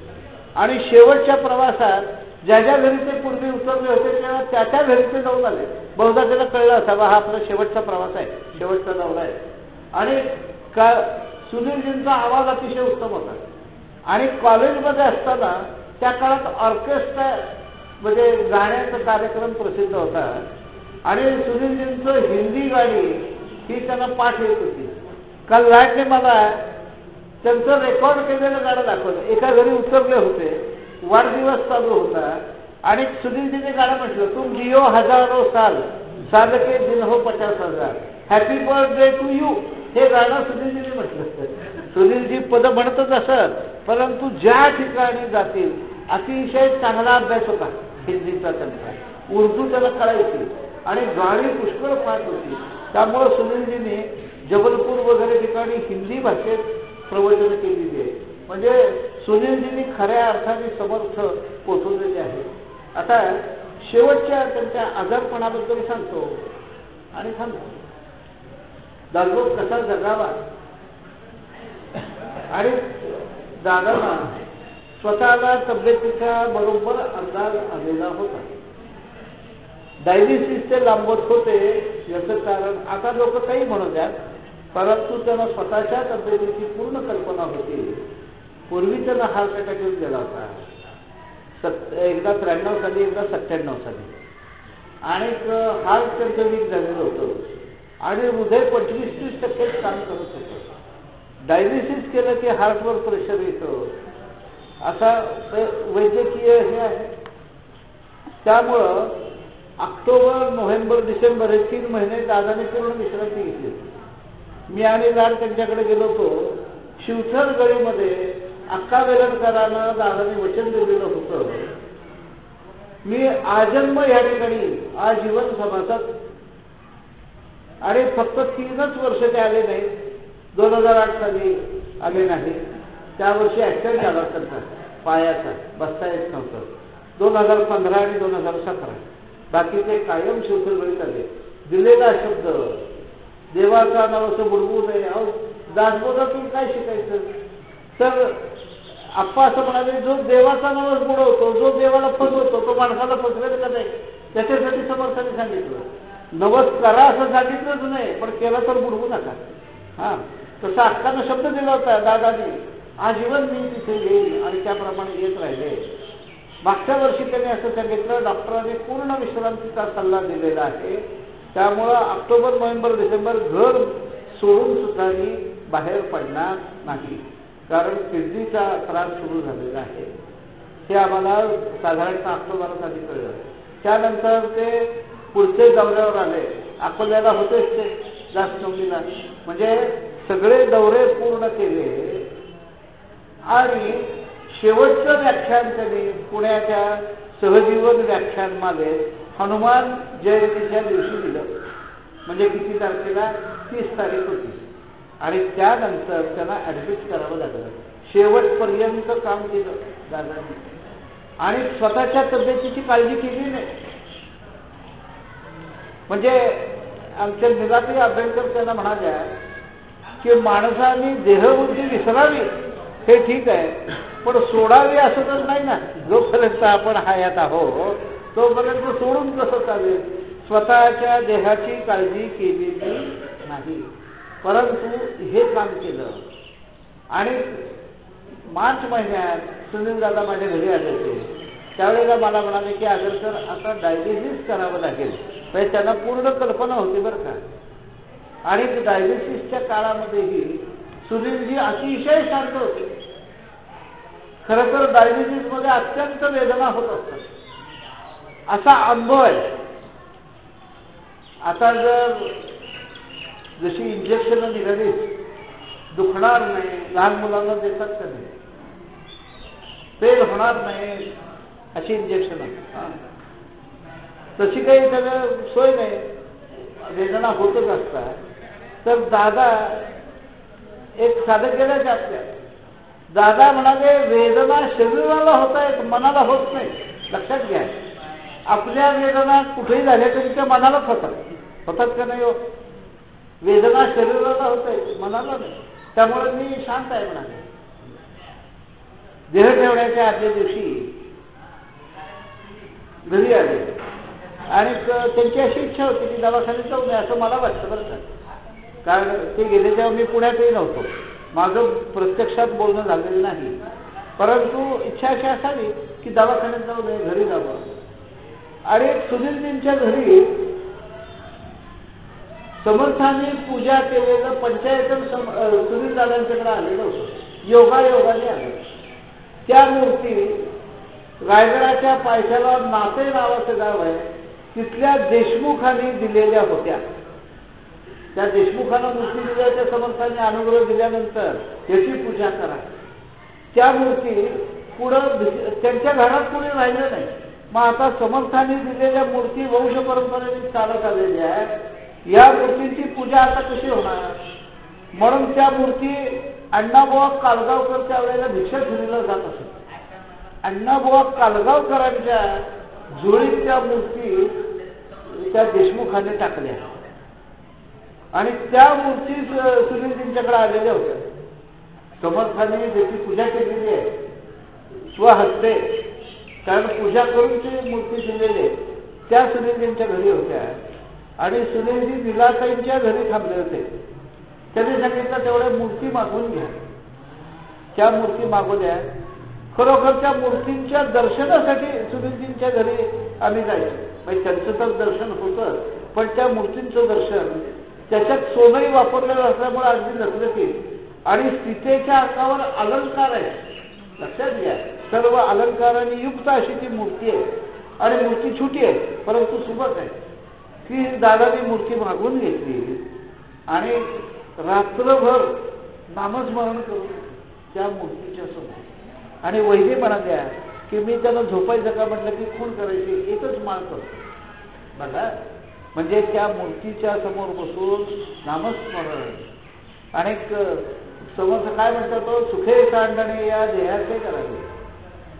आणि शेवटच्या प्रवासात ज्या ज्या घरी ते पूर्वी उतरले होते तेव्हा त्या त्या घरी ते जाऊन आले. बहुधा त्याला कळलं असावा हा आपला शेवटचा प्रवास आहे, शेवटचा दौरा आहे. आणि का सुनीलजींचा आवाज अतिशय उत्तम होता. आणि कॉलेजमध्ये असताना त्या काळात ऑर्केस्ट्रा म्हणजे गाण्याचा कार्यक्रम प्रसिद्ध होता आणि सुनीलजींचं हिंदी गाणी ही त्यांना पाठ येत होती. काल लाटने मला त्यांचं रेकॉर्ड केलेलं गाणं दाखवलं. एका घरी उतरले होते, वाढदिवस चालू होता आणि सुनीलजीने गाणं म्हटलं, तुम जियो हजारो साल, साल के दिन हो 50,000, हॅपी बर्थडे टू यू. हे गाणं सुनीलजींनी म्हटलं. सुनीलजी पद म्हणतच असत, परंतु ज्या ठिकाणी जातील अतिशय चांगला अभ्यास होता हिंदीचा त्यांचा, उर्दू त्याला कळायची आणि गाणी पुष्कळ पाठ होती. त्यामुळं सुनीलजींनी जबलपूर वगैरे ठिकाणी हिंदी भाषेत प्रवचन केलेली आहे. म्हणजे सुनीलजींनी खऱ्या अर्थाने समर्थ पोचवलेले आहे. आता शेवटच्या त्यांच्या आजारपणाबद्दल सांगतो आणि सांगतो दासबोध कसा जगावा. आणि दादांना स्वतःला तब्येतीचा बरोबर अंदाज आलेला होता. डायलिसिसचे लांबत होते याचं कारण आता लोक काही म्हणू द्यात, परंतु त्यांना स्वतःच्या तब्येतीची पूर्ण कल्पना होती. पूर्वी त्यांना हार्ट अटॅक येऊन गेला होता, एकदा 93 साली, एकदा 97 साली, आणि हार्ट त्यांचं वीक झालेलं होतं आणि हृदय 25-30% काम करत होतं. डायलिसिस केलं की हार्टवर प्रेशर येतं, असा वैद्यकीय हे आहे. त्यामुळं ऑक्टोबर, नोव्हेंबर, डिसेंबर हे 3 महिने दादाने पूर्ण विश्रांती घेतली. मी आणि लाड त्यांच्याकडे गेलो होतो. शिवथर गळीमध्ये अक्का वेलणकरांना दादाने वचन दिलेलं होतं, मी आजन्म या ठिकाणी आजीवन सभासद. आणि फक्त 3च वर्ष ते आले नाही. 2008 साली आले नाही, त्या वर्षी ऍक्सिडेंट झाला त्यांचा पायाचा, बसता येत नव्हतं. 2015 आणि 2017 बाकी ते कायम शिवथरगडीत आले. दिलेला शब्द देवाचा नाव असं बुडवू नये. अहो दासबोधातून काय शिकायचं? तर आप्पा असं म्हणाले, जो देवाचा नावच बुडवतो, जो देवाला फसवतो, तो माणसाला फसवेल का नाही? त्याच्यासाठी समर्थाने सांगितलं, नवस करा असं सांगितलंच नाही, पण केलं तर बुडवू नका. हा, तसा अक्कानं शब्द दिला होता दादाने, आजीवन मी तिथे येईल, आणि त्याप्रमाणे येत राहिले. मागच्या वर्षी त्यांनी असं सांगितलं, डॉक्टरांनी पूर्ण विश्रांतीचा सल्ला दिलेला आहे. त्यामुळं ऑक्टोबर, नोव्हेंबर, डिसेंबर घर सोडून सुद्धा मी बाहेर पडणार नाही, कारण किडनीचा त्रास सुरू झालेला आहे. हे आम्हाला साधारणतः ऑक्टोबरात आधी कळलं. त्यानंतर ते पुढचे दौऱ्यावर आले. अकोल्याला होतेच ते जास्नवलीला, म्हणजे सगळे दौरे पूर्ण केले. आणि शेवटचं व्याख्यान त्यांनी पुण्याच्या सहजीवन व्याख्यानमालेत हनुमान जयंतीच्या दिवशी दिलं. म्हणजे किती तारखेला? 30 तारीख होती. आणि त्यानंतर त्यांना ऍडमिट करावं लागलं. शेवटपर्यंत काम केलं दादांनी आणि स्वतःच्या तब्येतीची काळजी केली नाही. म्हणजे आमच्या निरात्री अभ्यंकर त्यांना म्हणाल्या की माणसाने देहबुद्धी विसरावी हे ठीक आहे, पण सोडावी असं तर नाही ना. जोपर्यंत आपण हयात आहोत तोपर्यंत सोडून कसं चालेल? स्वतःच्या देहाची काळजी केलेली नाही, परंतु हे काम केलं. आणि मार्च महिन्यात सुनील दादा माझ्या घरी आले होते. त्यावेळेला मला म्हणाले की आगरकर आता डायलिसिस करावं लागेल. म्हणजे त्यांना पूर्ण कल्पना होती बरं का. आणि डायलिसिसच्या काळामध्येही सुनीलजी अतिशय शांत होते. खरं तर डायलिसिसमध्ये अत्यंत वेदना होत असतात, असा अनुभव आहे. आता जर जशी इंजेक्शन निघाली, दुखणार नाही, लहान मुलांना देतात का नाही, फेल होणार नाही अशी इंजेक्शन, तशी काही त्याला सोय नाही, वेदना होतच असतात. तर दादा एक साधं केलं आपल्या. दादा म्हणाले वेदना शरीराला होत आहेत, मनाला होत नाही. लक्षात घ्या, आपल्या वेदना कुठेही झाल्या तरी त्या मनालाच होतात का नाही हो? वेदना शरीराला होत आहेत, मनाला नाही. त्यामुळे मी शांत आहे म्हणाले. देह ठेवण्याच्या आदल्या दिवशी घरी आले आणि त्यांची अशी इच्छा होती की दवाखान्यात जाऊ नये असं मला वाटतं बरं का. कारण ते गेले तेव्हा मी पुण्यातही नव्हतो, माझं प्रत्यक्षात बोलणं झालेलं नाही, परंतु इच्छा अशी असावी की दवाखान्यात जाऊ नये, घरी जावं. आणि सुनीलजींच्या घरी समर्थांनी पूजा केलेलं पंचायतन सुनील दादांच्याकडे आलेलं होतं. योगाने आलं. त्या मूर्ती रायगडाच्या पायथ्याला नाते नावाचं गाव आहे, तिथल्या देशमुखांनी दिलेल्या होत्या. त्या देशमुखानं मूर्ती दिल्या, त्या समर्थांनी अनुग्रह दिल्यानंतर त्याची पूजा करा. त्या मूर्ती पुढं त्यांच्या घरात कोणी राहिलं नाही. मग आता समर्थांनी दिलेल्या मूर्ती वंश परंपरेने चालत आलेल्या आहे, या मूर्तींची पूजा आता कशी होणार? म्हणून त्या मूर्ती अण्णाबुवा कालगावकर त्यावेळेला भिक्षा घेऊन जात असत. अण्णाबुवा कालगावकरांच्या जोडीत त्या मूर्ती त्या देशमुखाने टाकल्या आणि त्या मूर्ती सुनीलजींच्याकडे आलेल्या होत्या. समर्थांनी ज्याची पूजा केलेली आहे स्वहस्ते, कारण पूजा करून ती मूर्ती दिलेली त्या सुनीलजींच्या घरी होत्या आणि सुनीलजी निलाताईंच्या घरी थांबले होते. त्यांनी सांगितलं तेवढ्या मूर्ती मागवून घ्या. त्या मूर्ती मागवल्या. खरोखर त्या मूर्तींच्या दर्शनासाठी सुनीलजींच्या घरी आम्ही जायचो. म्हणजे त्यांचं तर दर्शन होतं, पण त्या मूर्तींचं दर्शन त्याच्यात सोनंही वापरलेलं असल्यामुळे अगदी लखलखीत आणि सीतेच्या अंगावर अलंकार आहे. लक्षात घ्या, सर्व अलंकारांनी युक्त अशी ती मूर्ती आहे आणि मूर्ती छोटी आहे परंतु सुबक आहे. ती दादानी मूर्ती मागवून घेतली आणि रात्रभर नामस्मरण करून त्या मूर्तीच्या समोर आणि वैद्य म्हणाल्या की मी त्याला झोपायचं का म्हटलं की खून करायची, एकच माळ करतो बघा. म्हणजे त्या मूर्तीच्या समोर बसून नामस्मरण. अनेक समर्थ काय म्हणतात, तो सुखे सांडणे या देहाचे करावे,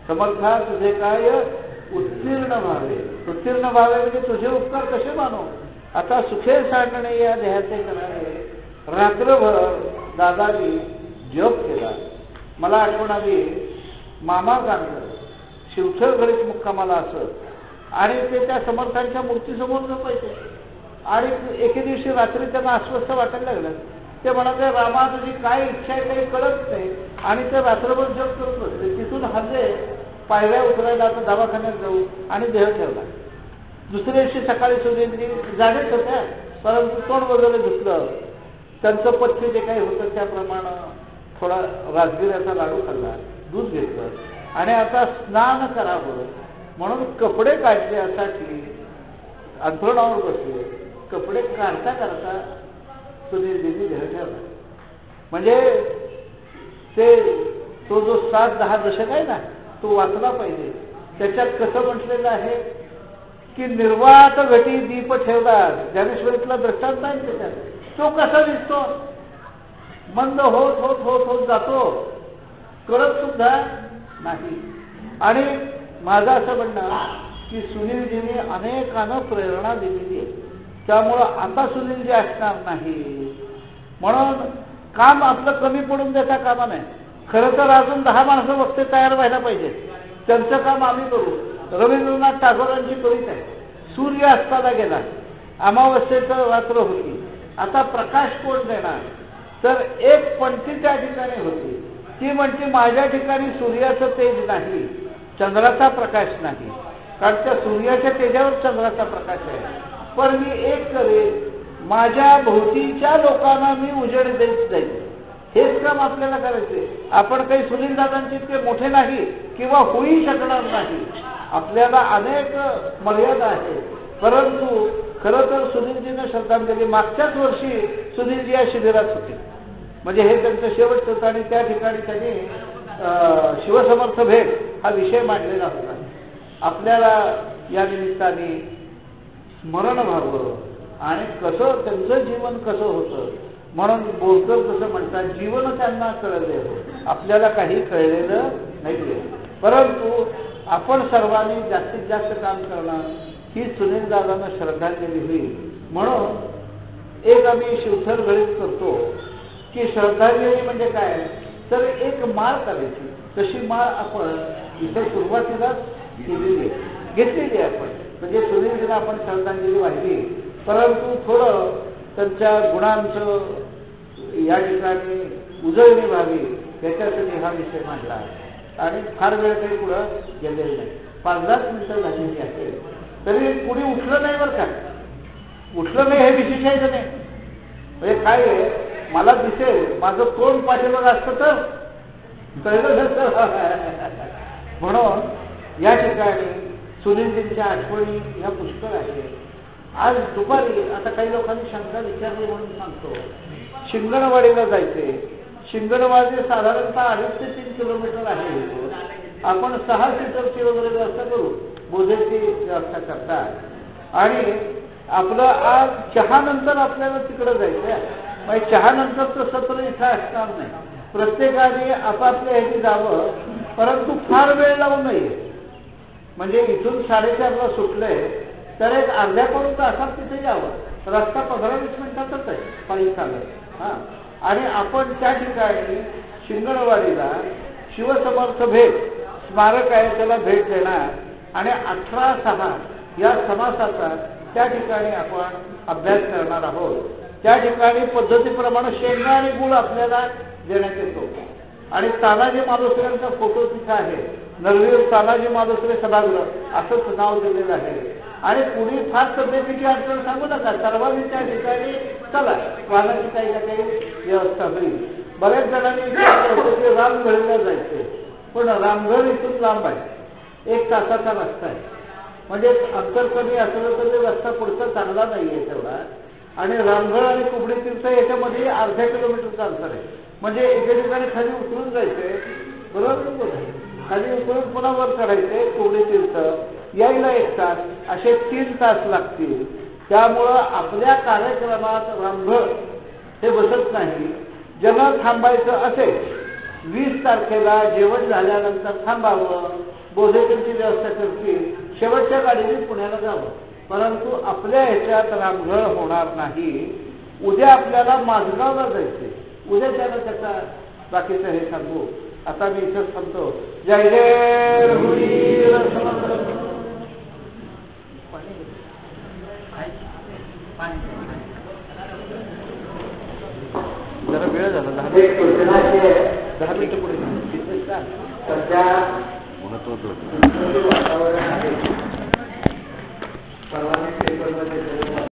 समर्था तुझे काय उत्तीर्ण व्हावे. उत्तीर्ण व्हावे म्हणजे तुझे उपकार कसे मानो. आता सुखे सांडणे या देहाचे करावे. रात्रभर दादानी जप केला. मला आठवण आली, मामा गाणं शिवथरगडीत मुक्कामाला असत आणि ते त्या समर्थांच्या मूर्तीसमोर झोपायचे. आणि एके दिवशी रात्री त्यांना अस्वस्थ वाटायला लागलं. ते म्हणाले, रामा तुझी काय इच्छा आहे काही कळत नाही. आणि ते रात्रभर जप करत बसले. तिथून हल्ले पायऱ्या उतरायला आता दवाखान्यात जाऊ आणि देह ठेवला. दुसऱ्या दिवशी सकाळी सुनीलजी जागेच होत्या परंतु तोंड वगैरे धुतलं. त्यांचं पथ्य जे काही होतं त्याप्रमाणे थोडा राजगिऱ्याचा लाडू खाल्ला, दूध घेतलं आणि आता स्नान करावं म्हणून कपडे काढण्यासाठी अंथरुणावर बसले. कपडे काढता काढता सुनीलजींनी देह ठेवला. म्हणजे तो जो 7-10 दशक आहे ना तो वाचला पाहिजे. त्याच्यात कसं म्हटलेलं आहे की निर्वात घटी दीप ठेवला. ज्ञानेश्वरीतला दृष्टांत आहे त्याच्यात. तो कसा दिसतो, मंद होत होत होत होत जातो, कळत सुद्धा नाही. आणि माझं असं म्हणणं की सुनीलजीने अनेकांना प्रेरणा दिलेली आहे. त्यामुळं आता सुनीलजी असणार नाही म्हणून काम आपलं कमी पडून देता कामा नाही. खरं तर अजून 10 माणसं वक्ते तयार व्हायला पाहिजेत. त्यांचं काम आम्ही करू. रवींद्रनाथ टागोरांची कविता आहे, सूर्य अस्ताला गेला, अमावस्येचं रात्र होती, आता प्रकाश कोण देणार. तर एक पंक्ती त्या ठिकाणी होती, ती म्हणते माझ्या ठिकाणी सूर्याचं तेज नाही, चंद्राचा प्रकाश नाही, कारण त्या सूर्याच्या तेजावर चंद्राचा प्रकाश आहे. पण मी एक करेन, माझ्या भोवतीच्या लोकांना मी उजेड देत जाईल. हेच काम आपल्याला करायचे. आपण काही सुनील दादांचे इतके मोठे नाही किंवा होई शकणार नाही. आपल्याला अनेक मर्यादा आहेत. परंतु खरं तर सुनीलजींना श्रद्धांजली. मागच्याच वर्षी सुनीलजी या शिबिरात होते. म्हणजे हे त्यांचं शेवटचं होतं आणि त्या ठिकाणी त्यांनी शिवसमर्थ भेट हा विषय मांडलेला होता. आपल्याला या निमित्ताने स्मरण व्हावं आणि कसं त्यांचं जीवन कसं होतं. म्हणून बोलकर कसं म्हणतात, जीवन त्यांना कळले, आपल्याला काही कळलेलं नाही. परंतु आपण सर्वांनी जास्तीत जास्त काम करणं ही सुनील दादांना श्रद्धांजली होईल. म्हणून एक आम्ही शिवथर गणित करतो की श्रद्धांजली म्हणजे काय, तर एक माळ करायची. तशी माळ आपण इथे सुरुवातीलाच केलेली आहे, घेतलेली आहे आपण. म्हणजे सुनीलजींना आपण श्रद्धांजली वाहिली. परंतु थोडं त्यांच्या गुणांचं या ठिकाणी उजळणी व्हावी याच्यासाठी हा विषय मांडला आणि फार वेळ काही पुढं गेलेलं नाही. 5-10 मिनिटं झालेली असेल तरी कुणी उठलं नाही बरं का. उठलं नाही हे विशेषायचं नाही. म्हणजे काय आहे, मला दिसेल माझं तोंड पाठीमाग असतं तर कळलं नसतं. म्हणून या ठिकाणी सुनीलजींच्या आठवणी ह्या पुष्कळ आहेत. आज दुपारी आता काही लोकांनी शंका विचारली म्हणून सांगतो, शिंगणवाडीला जायचे. शिंगणवाडी साधारणतः 2.5 ते 3 किलोमीटर आहे. आपण 6 सीटरची वगैरे व्यवस्था करू, बोधेची व्यवस्था करता. आणि आपलं आज चहा नंतर आपल्याला तिकडं जायचं. म्हणजे चहा नंतरचं सत्र इथं असणार नाही. प्रत्येकाने आपापल्या ह्याची जावं, परंतु फार वेळ लावू नये. म्हणजे इथून 4:30ला सुटले तर एक अर्ध्या पाऊण तासात तिथे यावं. रस्ता 15-20 मिनिटातच आहे पायी चालत. हां, आणि आपण त्या ठिकाणी शिंगणवाडीला शिवसमर्थ भेट स्मारक आहे, त्याला भेट देणार आणि 18/6 या समासाचा त्या ठिकाणी आपण अभ्यास करणार आहोत. त्या ठिकाणी पद्धतीप्रमाणे शेंगा आणि गुळ आपल्याला देण्यात येतो. आणि तानाजी मालुसरेंचा फोटो तिथे आहे. नरवीर तानाजी मालुसरे सभागृह असंच नाव दिलेलं आहे. आणि पुढे फार तब्येतीची अडचण सांगू नका, सर्वांनी त्या ठिकाणी चला, वाहनाची काही ना काही व्यवस्था होईल. बऱ्याच जणांनी विचारलं होतं की रामगढीला जायचे, पण रामगढ इथून लांब आहे, 1 तासाचा रस्ता आहे. म्हणजे अंतर कमी असलं तरी रस्ता पुढचा चांगला नाही आहे तेवढा. आणि रामगढ आणि कुबडी तीर्थ याच्यामध्ये अर्ध्या किलोमीटरचं अंतर आहे. म्हणजे एके ठिकाणी खाली उतरून जायचे, बरोबर, खाली उतरून पुन्हा वर चढायचे कुबडी तीर्थ, यायला 1 तास, असे 3 तास लागतील. त्यामुळं आपल्या कार्यक्रमात रामगढ हे बसत नाही. ज्यांना थांबायचं असेल 20 तारखेला जेवण झाल्यानंतर थांबावं, बोधेकरची व्यवस्था करतील, शेवटच्या गाडीने पुण्याला जावं. परंतु आपल्या ह्याच्यात रामगढ होणार नाही. उद्या आपल्याला माझगावला जायचे, उद्या त्याला त्याचा बाकीचं हे सांगू. आता मी इथंच थांबतो. जय जय रघुवीर समर्थ. जरा वेळ झाला, 10 मिनिटं पुढे सध्या महत्वाचं वातावरण आहे. परवाने पेपरमध्ये